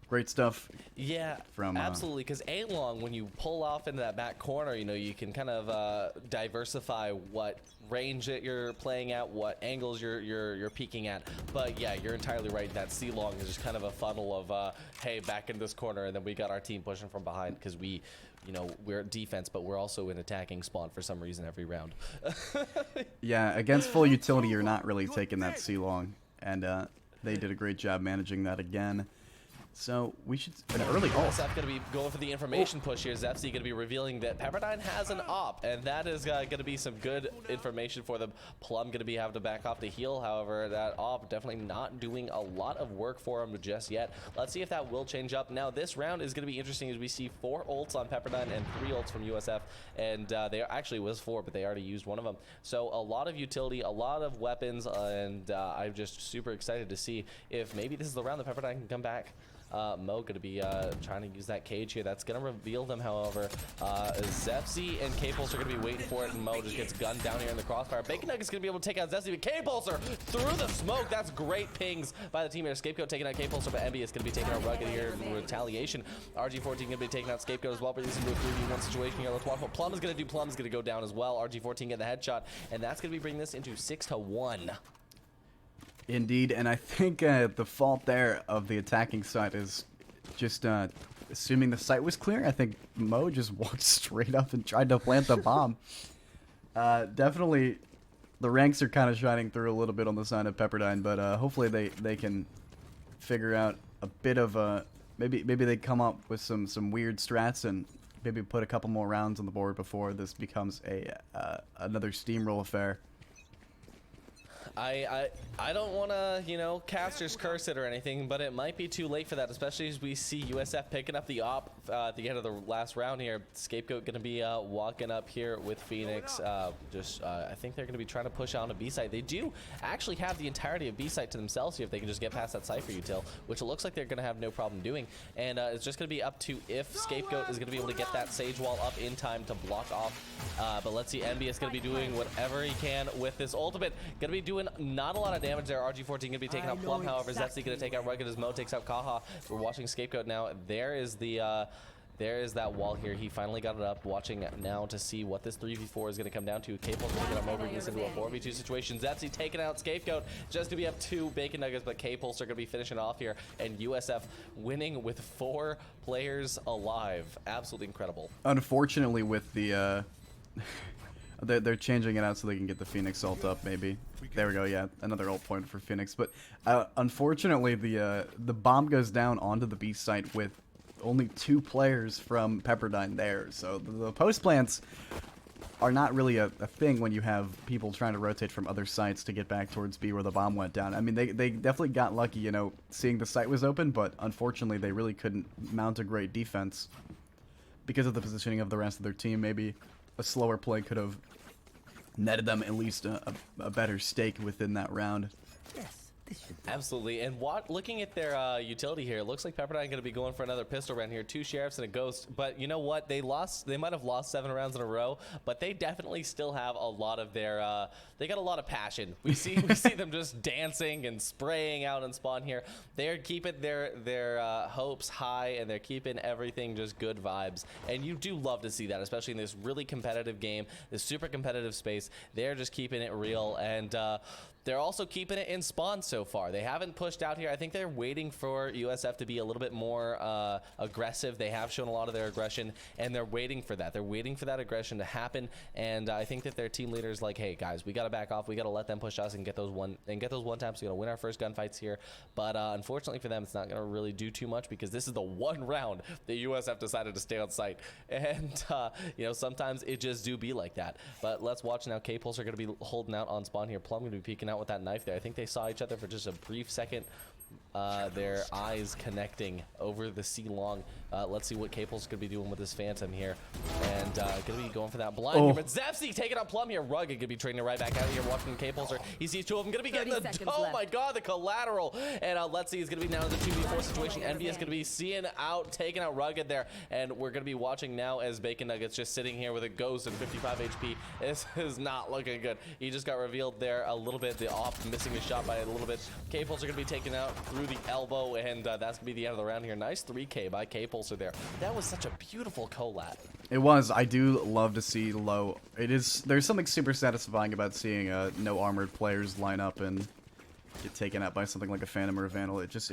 great stuff. Yeah, from absolutely, because A-Long, when you pull off into that back corner, you know, you can kind of diversify what range that you're playing at, what angles you're peeking at. But yeah, you're entirely right. That C-Long is just kind of a funnel of hey, back in this corner, and then we got our team pushing from behind because we, you know, we're defense, but we're also in attacking spawn for some reason every round. Yeah, against full utility, you're not really taking that C-Long, and they did a great job managing that again. So we should an early ult. USF going to be going for the information push here. Zefsy going to be revealing that Pepperdine has an op, and that is going to be some good information for them. Plum going to be having to back off to heal. However, that op definitely not doing a lot of work for him just yet. Let's see if that will change up. Now this round is going to be interesting as we see 4 ults on Pepperdine and 3 ults from USF, and they actually was 4, but they already used one of them. So a lot of utility, a lot of weapons, and I'm just super excited to see if maybe this is the round that Pepperdine can come back. Mo going to be trying to use that cage here. That's going to reveal them, however. Zefsy and K-Pulse are going to be waiting for it, and Mo just gets gunned down here in the crossfire. Bacon Nugget's going to be able to take out Zefsy, but K-Pulse are through the smoke. That's great pings by the team here. Scapegoat taking out K-Pulse, but Envy is going to be taking out Rugged here in retaliation. RG14 going to be taking out Scapegoat as well, but this is into a 3v1 situation here. Let's watch what Plum is going to do. Plum is going to go down as well. RG14 getting the headshot, and that's going to be bringing this into 6-1. Indeed, and I think the fault there of the attacking side is just assuming the site was clear. I think Mo just walked straight up and tried to plant the bomb. Definitely, the ranks are kind of shining through a little bit on the side of Pepperdine, but hopefully they can figure out a bit of maybe they come up with some weird strats and maybe put a couple more rounds on the board before this becomes another steamroll affair. I don't want to, you know, caster's curse it or anything, but it might be too late for that, especially as we see USF picking up the op at the end of the last round here. Scapegoat going to be walking up here with Phoenix. I think they're going to be trying to push on a B site. They do actually have the entirety of B site to themselves here if they can just get past that Cypher util, which it looks like they're going to have no problem doing. And it's just going to be up to if Scapegoat is going to be able to get that Sage Wall up in time to block off. But let's see, NB is going to be doing whatever he can with this ultimate. Going to be doing not a lot of damage there. RG14 going to be taking out Plum, however, Zefsy going to take out Rugged as Mo takes out Kaha. We're watching Scapegoat now. There is that wall here. He finally got it up. Watching now to see what this 3v4 is going to come down to. K-Pulse going to get him over this into a 4v2 situation. Zefsy taking out Scapegoat just to be up 2 Bacon Nuggets, but K-Pulse are going to be finishing off here, and USF winning with 4 players alive. Absolutely incredible. Unfortunately, with the They're changing it out so they can get the Phoenix ult up, maybe. There we go, yeah, another ult point for Phoenix. But unfortunately, the bomb goes down onto the B site with only 2 players from Pepperdine there. So the post plants are not really a thing when you have people trying to rotate from other sites to get back towards B where the bomb went down. I mean, they definitely got lucky, you know, seeing the site was open, but unfortunately they really couldn't mount a great defense because of the positioning of the rest of their team. Maybe a slower play could have netted them at least a better stake within that round. Absolutely, and looking at their utility here, it looks like Pepperdine going to be going for another pistol round here. 2 sheriffs and a ghost, but you know what? They might have lost 7 rounds in a row, but they definitely still have a lot of their. They got a lot of passion. We see them just dancing and spraying out in spawn here. They're keeping their hopes high, and they're keeping everything just good vibes. And you do love to see that, especially in this really competitive game, this super competitive space. They're just keeping it real, and they're also keeping it in spawn so far. They haven't pushed out here. I think they're waiting for USF to be a little bit more aggressive. They have shown a lot of their aggression, and they're waiting for that. They're waiting for that aggression to happen, and I think that their team leader's like, hey, guys, we got to back off. We got to let them push us and get those one taps. We got to win our first gunfights here. But unfortunately for them, it's not going to really do too much because this is the one round the USF decided to stay on site. And, you know, sometimes it just do be like that. But let's watch now. K-Pulse are going to be holding out on spawn here. Plum going to be peeking out with that knife there. I think they saw each other for just a brief second. Their eyes connecting over the C-long. Let's see what K-Pulse is going to be doing with this Phantom here. And going to be going for that blind here. But Zepsi taking out Plum here. Rugged going to be trading it right back out here. Watching K-Pulse. He sees 2 of them. Going to be getting the... Oh my god, the collateral. And let's see. He's going to be now in the 2v4 situation. Envious going to be seeing out, taking out Rugged there. And we're going to be watching now as Bacon Nuggets just sitting here with a ghost and 55 HP. This is not looking good. He just got revealed there a little bit. The off missing his shot by a little bit. K-Pulse are going to be taken out through the elbow, and that's going to be the end of the round here. Nice 3K by K-Pulse there. That was such a beautiful collab. It was. I do love to see low. There's something super satisfying about seeing no armored players line up and get taken out by something like a Phantom or a Vandal. It just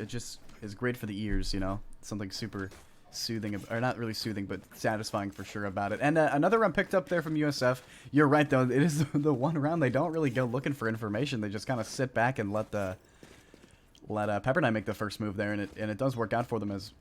is great for the ears, you know? Something super soothing, or not really soothing, but satisfying for sure about it. And another round picked up there from USF. You're right, though. It is the one round they don't really go looking for information. They just kind of sit back and let Pepperdine make the first move there, and it does work out for them as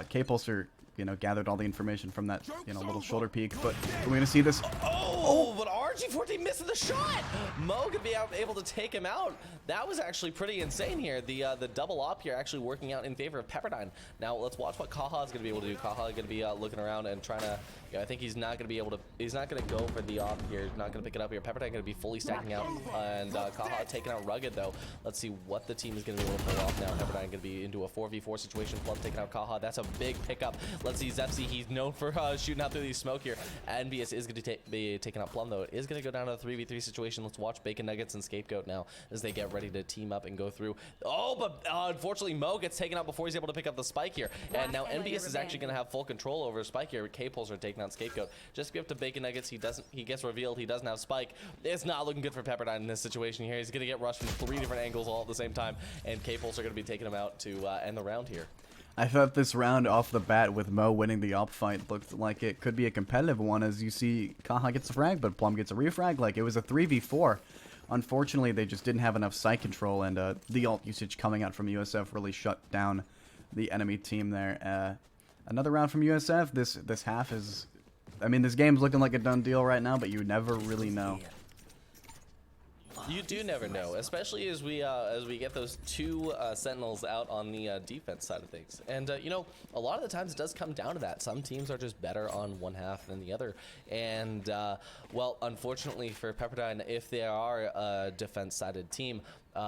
K-Pulser, you know, gathered all the information from that, you know, little shoulder peek. But we're gonna see this. Oh, but RG14 missing the shot. Mo could be able to take him out. That was actually pretty insane here. The double op here actually working out in favor of Pepperdine. Now let's watch what Kaha is gonna be able to do. Kaha gonna be looking around and trying to. You know, I think he's not gonna be able to. He's not gonna go for the op here. He's not gonna pick it up here. Pepperdine gonna be fully stacking out, and Kaha taking out Rugged though. Let's see what the team is gonna be able to pull off now. Pepperdine gonna be into a 4v4 situation. Plum taking out Kaha. That's a big pickup. Let's see Zepsi. He's known for shooting out through the smoke here. NBS is gonna be taking out Plum though. It is gonna go down to a 3v3 situation. Let's watch Bacon Nuggets and Scapegoat now as they get ready to team up and go through. Oh, but unfortunately Mo gets taken out before he's able to pick up the spike here. And now NBS is actually gonna have full control over spike here. K-Pulse are taking out Scapegoat. Just give to Bacon Nuggets. He gets revealed. He doesn't have spike. It's not looking good for Pepperdine in this situation here. He's gonna get rushed from 3 different angles all at the same time, and K-Pulse are gonna be taking him out to end the round here. I thought this round off the bat with Mo winning the op fight looked like it could be a competitive one, as you see Kaha gets a frag, but Plum gets a refrag. Like, it was a 3v4. Unfortunately, they just didn't have enough sight control, and the ult usage coming out from USF really shut down the enemy team there. Another round from USF. This half is... I mean, this game's looking like a done deal right now, but you never really know. You do never know, especially as we get those 2 Sentinels out on the defense side of things. And you know, a lot of the times it does come down to that. Some teams are just better on one half than the other. And well, unfortunately for Pepperdine, if they are a defense-sided team,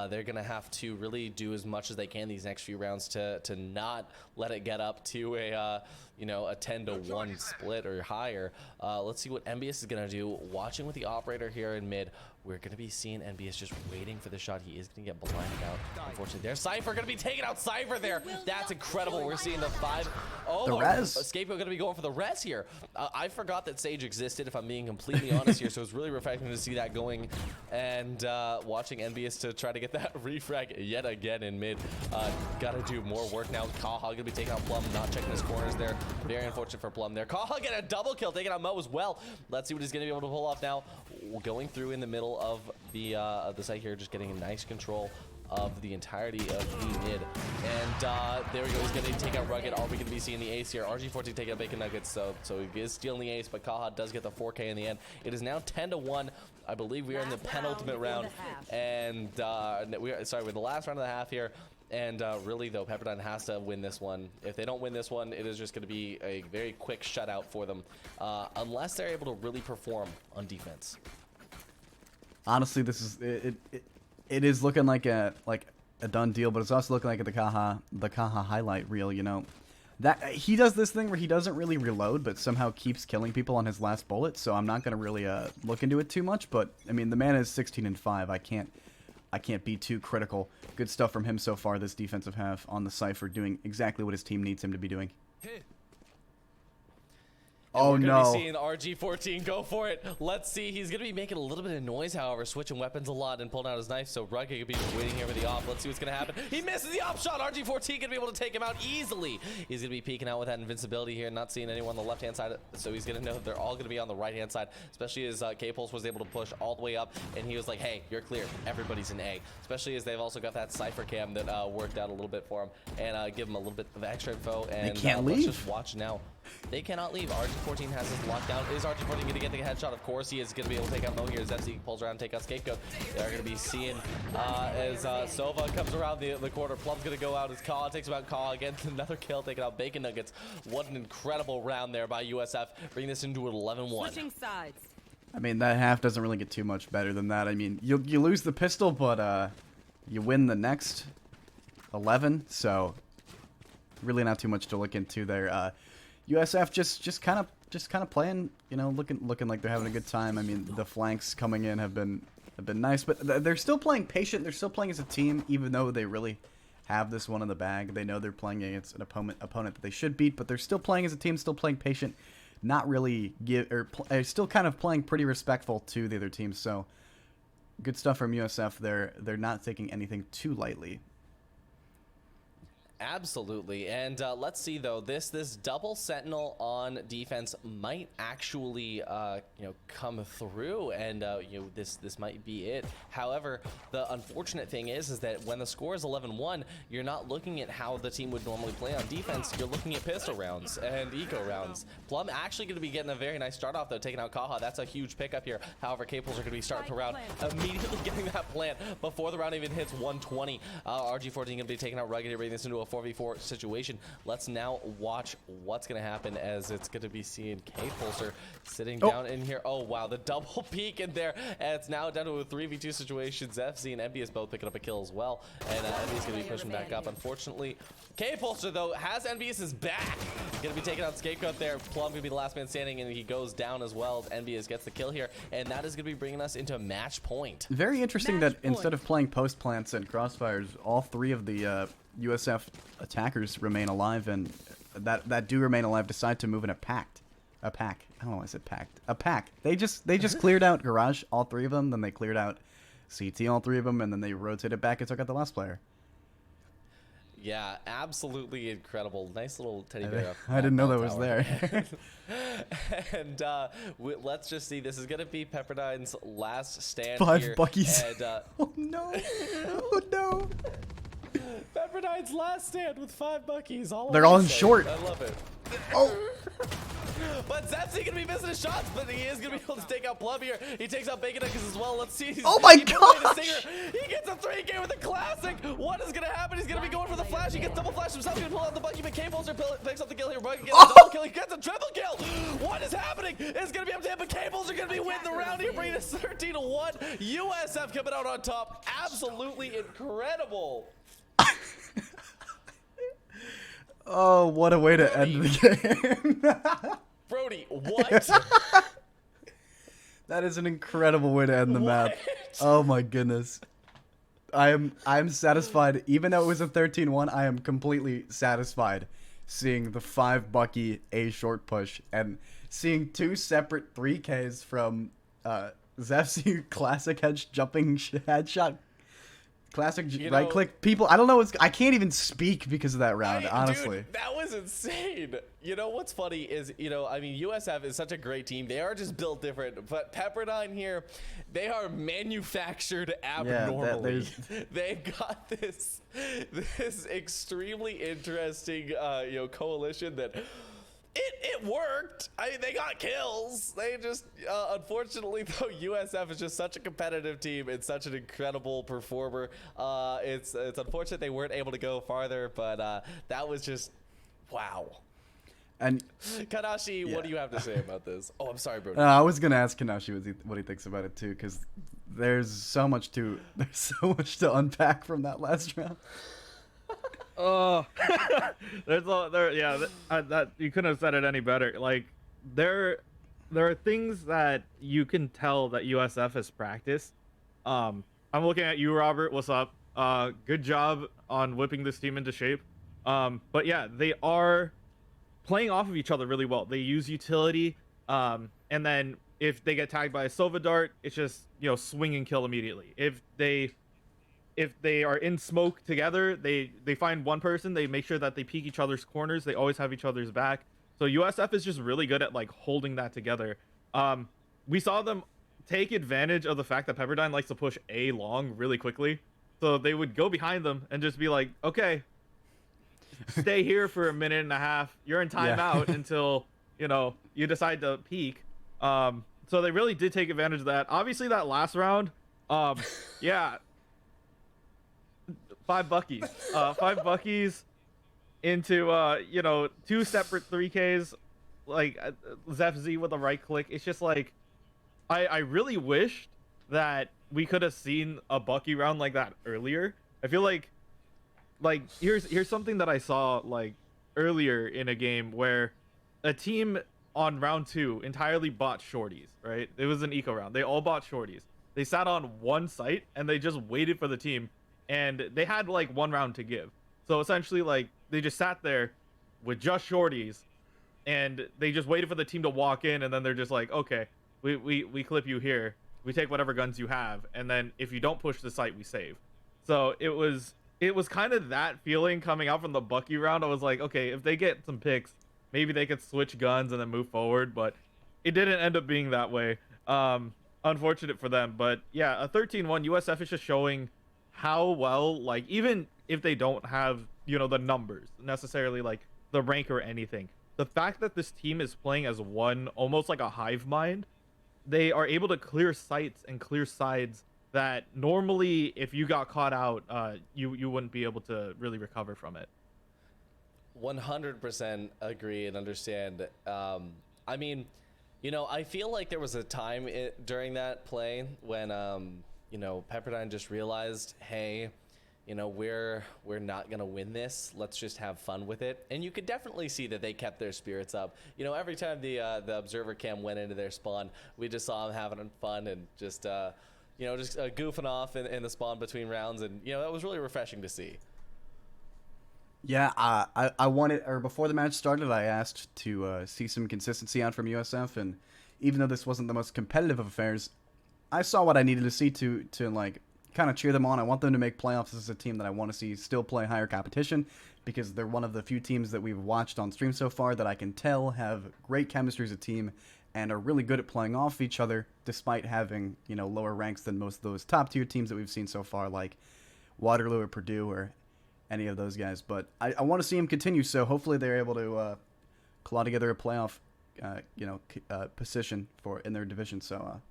they're gonna have to really do as much as they can these next few rounds to not let it get up to a you know, a 10-to-1 split or higher. Let's see what NBS is gonna do. Watching with the operator here in mid, we're gonna be seeing NBS just waiting for the shot. He is gonna get blinded out. Unfortunately, there's Cypher gonna be taking out Cypher there. That's incredible. We're seeing the 5. Oh, the res. Scapegoat gonna be going for the res here. I forgot that Sage existed, if I'm being completely honest here. So it's really refreshing to see that going, and watching NBS to try to get that refrag yet again in mid. Gotta do more work now. Kaha gonna be taking out Plum, not checking his corners there. Very unfortunate for Plum there. Kaha getting a double kill, taking out Mo as well. Let's see what he's gonna be able to pull off now. Going through in the middle of the site here, just getting a nice control of the entirety of the mid. And there we go, he's gonna take out Rugged. Are we gonna be seeing the ace here? RG14 taking out Bacon Nuggets, so he is stealing the ace, but Kaha does get the 4K in the end. It is now 10-1. I believe we are in the penultimate round. And we're the last round of the half here. And really, though, Pepperdine has to win this one. If they don't win this one, it is just going to be a very quick shutout for them, unless they're able to really perform on defense. Honestly, this is it is looking like a done deal, but it's also looking like the Kaha highlight reel. You know, that he does this thing where he doesn't really reload, but somehow keeps killing people on his last bullet. So I'm not going to really look into it too much. But I mean, the man is 16-5. I can't be too critical. Good stuff from him so far this defensive half on the Cypher, doing exactly what his team needs him to be doing. Oh no. We're going to be seeing RG14 go for it. Let's see. He's going to be making a little bit of noise, however, switching weapons a lot and pulling out his knife. So Rugged could be waiting here for the off. Let's see what's going to happen. He misses the op shot. RG14 going to be able to take him out easily. He's going to be peeking out with that invincibility here, not seeing anyone on the left-hand side. So he's going to know that they're all going to be on the right-hand side, especially as K-Pulse was able to push all the way up. And he was like, hey, you're clear. Everybody's in A. Especially as they've also got that Cypher cam that worked out a little bit for him and give him a little bit of extra info. And they can't leave. Let's just watch now. They cannot leave. RG14 has his lockdown. Is RG14 going to get the headshot? Of course he is going to be able to take out Mo here as FC pulls around and take out Scapegoat. They're going to be seeing as Sova comes around the corner. Plum's going to go out as Kaw takes him out. Kaw again, another kill, taking out Bacon Nuggets. What an incredible round there by USF, bringing this into an 11-1. Switching sides. I mean, that half doesn't really get too much better than that. I mean, you lose the pistol, but you win the next 11, so really not too much to look into there. USF just kind of playing, you know, looking like they're having a good time. I mean, the flanks coming in have been nice, but they're still playing patient. They're still playing as a team, even though they really have this one in the bag. They know they're playing against an opponent that they should beat, but they're still playing as a team, still playing patient, not really still kind of playing pretty respectful to the other team. So good stuff from USF. They're not taking anything too lightly. Absolutely, and let's see though. This double sentinel on defense might actually come through, and this might be it. However, the unfortunate thing is that when the score is 11-1, you're not looking at how the team would normally play on defense. You're looking at pistol rounds and eco rounds. Plum actually going to be getting a very nice start off though, taking out Kaha. That's a huge pickup here. However, K-Pulse are going to be starting to round immediately, getting that plant before the round even hits 120. RG14 going to be taking out Rugged here, bringing this into a 4v4 situation. Let's now watch what's going to happen, as it's going to be seeing K-Pulser sitting down in here. Oh, wow. The double peek in there. And it's now down to a 3v2 situation. ZFC and NBS both picking up a kill as well. And NBS going to be pushing back up. Unfortunately, K-Pulser, though, has NBS's back. Going to be taking out Scapegoat there. Plum going to be the last man standing, and he goes down as well as NBS gets the kill here. And that is going to be bringing us into match point. Very interesting that instead of playing post plants and crossfires, all three of the USF attackers remain alive, and that do remain alive decide to move in a pack. I don't know why I said packed. A pack. They just cleared out Garage, all three of them, then they cleared out CT, all three of them, and then they rotated back and took out the last player. Yeah, absolutely incredible. Nice little teddy bear. I didn't know that was there. And let's just see. This is going to be Pepperdine's last stand 5 here. buckies. And, oh, no. Oh, no. Pepperdine's last stand with 5 buckies. They're all in short. I love it. Oh. But Zepsi going to be missing his shots, but he is going to be able to take out Plum here. He takes out Bacon Nuggets as well. Let's see. Oh my gosh! He gets a 3K with a classic. What is going to happen? He's going to be going for the flash. He gets double flash himself. He's going to pull out the bucky, but K-Pulser picks up the kill here. Rugged gets a double kill. He gets a triple kill. What is happening? It's going to be up to him, but K-Pulser going to be winning the round here, bringing us 13-1. USF coming out on top. Absolutely incredible. Oh, what a way to end the game. Brody, what? That is an incredible way to end the map. Oh my goodness. I'm satisfied. Even though it was a 13-1, I am completely satisfied seeing the 5 bucky A short push and seeing 2 separate 3Ks from Zefsu classic jumping headshot Classic You right know- click. People, I don't know I can't even speak because of that round, honestly. Dude, that was insane. You know what's funny is, I mean, USF is such a great team. They are just built different. But Pepperdine here, they are manufactured abnormally. They've got this extremely interesting, coalition that. It worked. I mean, they got kills. They just, unfortunately, though, USF is just such a competitive team and such an incredible performer. It's unfortunate they weren't able to go farther, but that was just, wow. And Kanashi, what do you have to say about this? Oh, I'm sorry, bro. I was gonna ask Kanashi what he thinks about it too, because there's so much to unpack from that last round. Oh, that you couldn't have said it any better. Like, there are things that you can tell that USF has practiced. I'm looking at you, Robert. What's up? Good job on whipping this team into shape. But yeah, they are playing off of each other really well. They use utility, and then if they get tagged by a Sova Dart, it's just swing and kill immediately. If they are in smoke together, they find one person, they make sure that they peek each other's corners, they always have each other's back. So USF is just really good at like holding that together. We saw them take advantage of the fact that Pepperdine likes to push A long really quickly. So they would go behind them and just be like, okay, stay here for a minute and a half. You're in timeout until, you decide to peek. So they really did take advantage of that. Obviously that last round, yeah, 5 Buckies. 5 Buckies into, 2 separate 3Ks, like Zeph Z with a right click. It's just like, I really wished that we could have seen a Bucky round like that earlier. I feel like here's something that I saw like earlier in a game where a team on round 2 entirely bought shorties, right? It was an eco round. They all bought shorties. They sat on one site and they just waited for the team, and they had like 1 round to give. So essentially, like, they just sat there with just shorties and they just waited for the team to walk in, and then they're just like, okay, we clip you here. We take whatever guns you have, and then if you don't push the site, we save. So it was kind of that feeling coming out from the Bucky round. I was like, okay, if they get some picks, maybe they could switch guns and then move forward, but it didn't end up being that way. Unfortunate for them, but yeah, a 13-1. USF is just showing how well, like, even if they don't have, the numbers necessarily, like the rank or anything, the fact that this team is playing as one, almost like a hive mind, they are able to clear sites and clear sides that normally, if you got caught out, you wouldn't be able to really recover from it. 100% agree and understand. I mean, I feel like there was a time during that play when, Pepperdine just realized, hey, we're not gonna win this. Let's just have fun with it. And you could definitely see that they kept their spirits up. Every time the observer cam went into their spawn, we just saw them having fun and just goofing off in the spawn between rounds, and that was really refreshing to see. Yeah, I wanted, or before the match started, I asked to see some consistency out from USF, and even though this wasn't the most competitive of affairs, I saw what I needed to see to like kind of cheer them on. I want them to make playoffs. This is a team that I want to see still play higher competition, because they're one of the few teams that we've watched on stream so far that I can tell have great chemistry as a team and are really good at playing off each other, despite having, lower ranks than most of those top tier teams that we've seen so far, like Waterloo or Purdue or any of those guys. But I want to see them continue, so hopefully they're able to claw together a playoff position in their division. So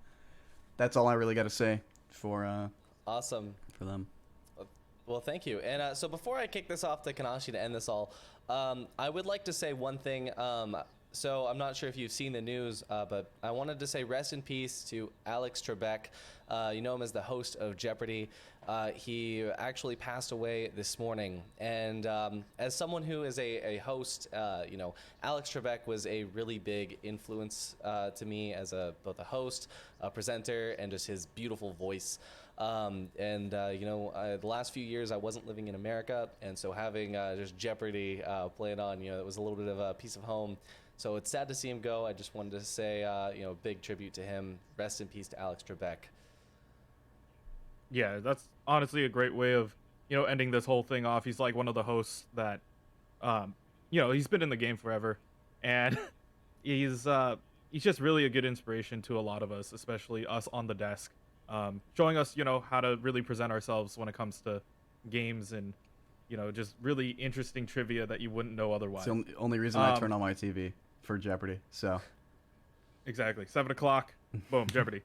that's all I really got to say for awesome for them. Well, thank you. And so before I kick this off to Kanashi to end this all, I would like to say one thing. So I'm not sure if you've seen the news, but I wanted to say rest in peace to Alex Trebek. You know him as the host of Jeopardy. He actually passed away this morning. And as someone who is a host, Alex Trebek was a really big influence to me as both a host, a presenter, and just his beautiful voice. The last few years I wasn't living in America, and so having just Jeopardy playing on, it was a little bit of a piece of home. So it's sad to see him go. I just wanted to say, big tribute to him. Rest in peace to Alex Trebek. Yeah, that's honestly a great way of, ending this whole thing off. He's like one of the hosts that, um, he's been in the game forever, and he's he's just really a good inspiration to a lot of us, especially us on the desk, showing us, how to really present ourselves when it comes to games and, just really interesting trivia that you wouldn't know otherwise. It's the only reason I turn on my TV for Jeopardy. So exactly, 7 o'clock, boom, Jeopardy.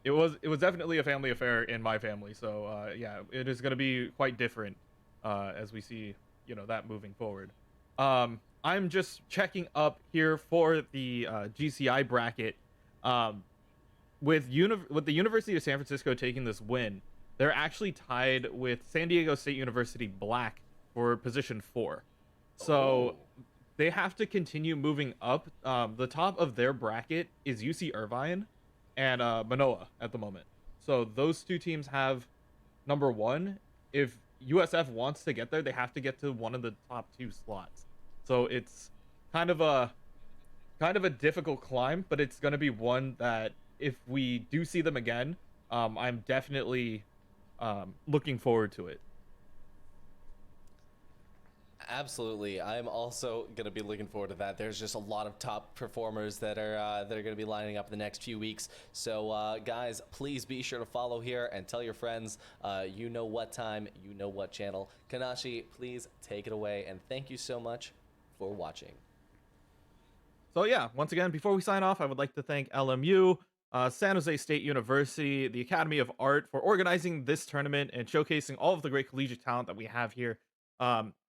It was definitely a family affair in my family, so yeah, it is going to be quite different as we see, that moving forward. I'm just checking up here for the GCI bracket. With the University of San Francisco taking this win, they're actually tied with San Diego State University Black for position 4. So they have to continue moving up. The top of their bracket is UC Irvine and Manoa at the moment. So those two teams have number 1. If USF wants to get there, they have to get to one of the top 2 slots. So it's kind of a difficult climb, but it's going to be one that if we do see them again, I'm definitely looking forward to it. Absolutely, I'm also going to be looking forward to that. There's just a lot of top performers that are going to be lining up in the next few weeks. So, guys, please be sure to follow here and tell your friends. You know what time, you know what channel. Kanashi, please take it away, and thank you so much for watching. So yeah, once again, before we sign off, I would like to thank LMU, San Jose State University, the Academy of Art for organizing this tournament and showcasing all of the great collegiate talent that we have here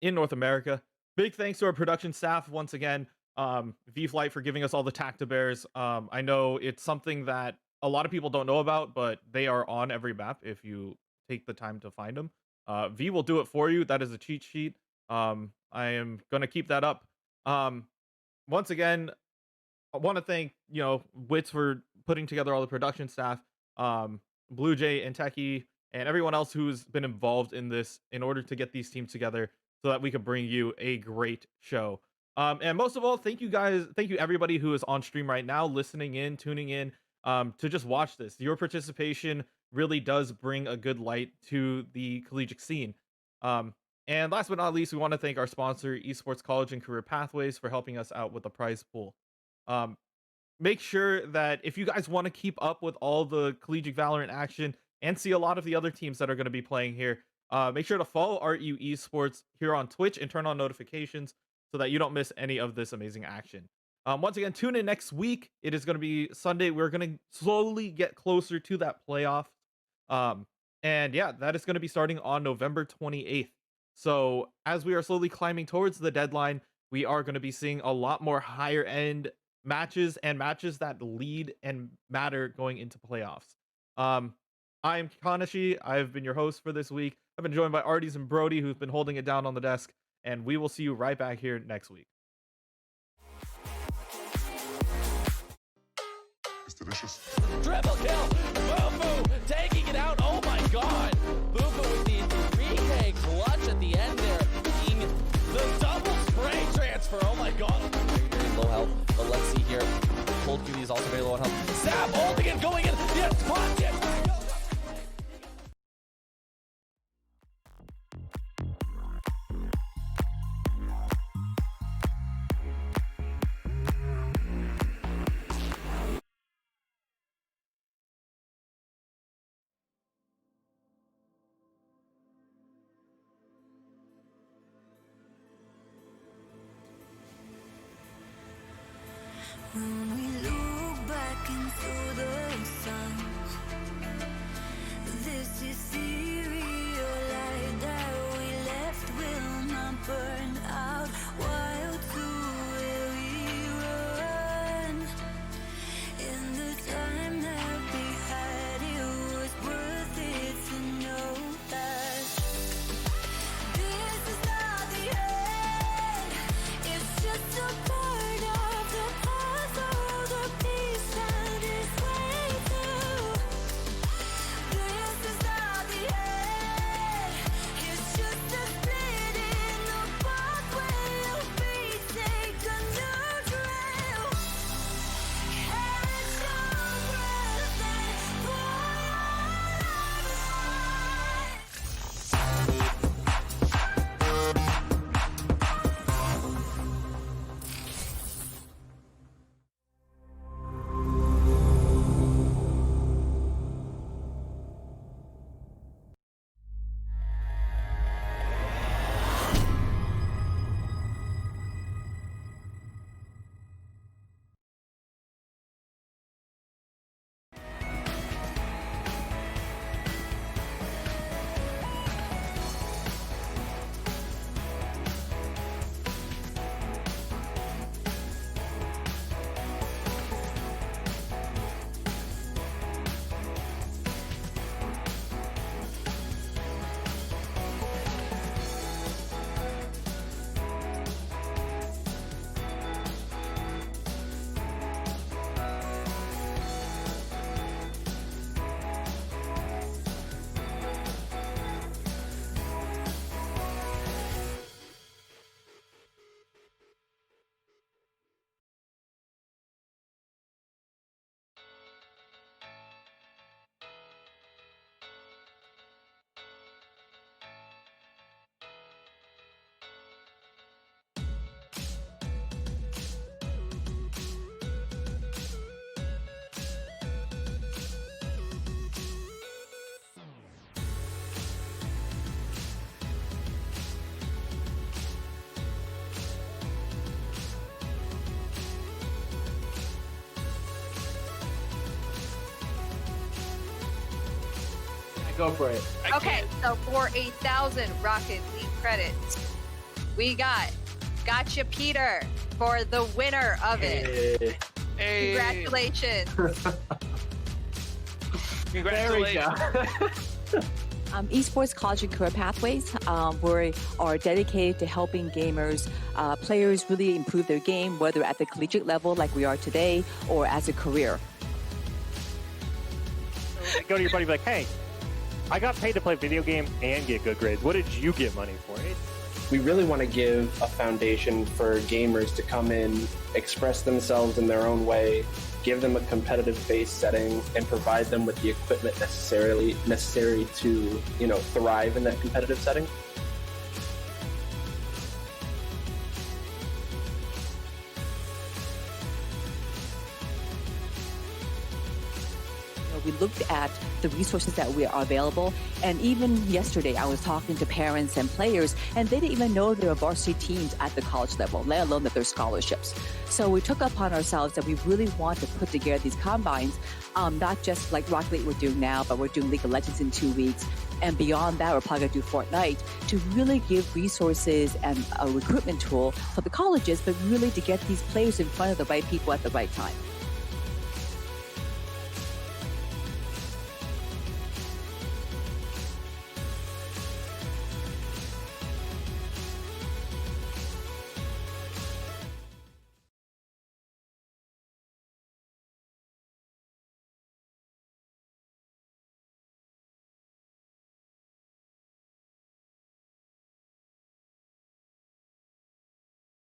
in North America. Big thanks to our production staff once again, V-Flight for giving us all the Tactibears. I know it's something that a lot of people don't know about, but they are on every map if you take the time to find them. V will do it for you. That is a cheat sheet. I am going to keep that up. Once again, I want to thank, Wits for putting together all the production staff, Blue Jay and Techie, and everyone else who's been involved in this in order to get these teams together so that we could bring you a great show. And most of all, thank you everybody who is on stream right now, listening in, tuning in, to just watch this. Your participation really does bring a good light to the collegiate scene. And last but not least, we want to thank our sponsor, Esports College and Career Pathways, for helping us out with the prize pool. Make sure that if you guys want to keep up with all the collegiate Valorant action and see a lot of the other teams that are going to be playing here, make sure to follow RU Esports here on Twitch and turn on notifications so that you don't miss any of this amazing action. Once again, tune in next week. It is going to be Sunday. We're going to slowly get closer to that playoff. And yeah, that is going to be starting on November 28th. So as we are slowly climbing towards the deadline, we are going to be seeing a lot more higher end matches and matches that lead and matter going into playoffs. I'm Kanashi. I've been your host for this week. I've been joined by Arties and Brody, who've been holding it down on the desk, and we will see you right back here next week. It's delicious. Triple kill! Boo-Boo taking it out. Oh my god! Boo-Boo with the 3K clutch at the end there. The double spray transfer. Oh my god. Very low health. But let's see here. Cold QB is also very low on health. Stab holding it, going in. Yes, punch it. When we look back into the sun. Go for it. Okay, so for 1,000 Rocket League credits, we got Gotcha Peter for the winner of it. Congratulations. Congratulations. Esports College and Career Pathways we are dedicated to helping gamers, players really improve their game, whether at the collegiate level like we are today or as a career. Go to your buddy and be like, hey, I got paid to play video game and get good grades. What did you get money for? We really want to give a foundation for gamers to come in, express themselves in their own way, give them a competitive base setting, and provide them with the equipment necessary to, thrive in that competitive setting. We looked at the resources that are available, and even yesterday I was talking to parents and players, and they didn't even know there were varsity teams at the college level, let alone that there's scholarships. So we took upon ourselves that we really want to put together these combines, not just like Rocket League we're doing now, but we're doing League of Legends in 2 weeks. And beyond that, we're probably going to do Fortnite to really give resources and a recruitment tool for the colleges, but really to get these players in front of the right people at the right time.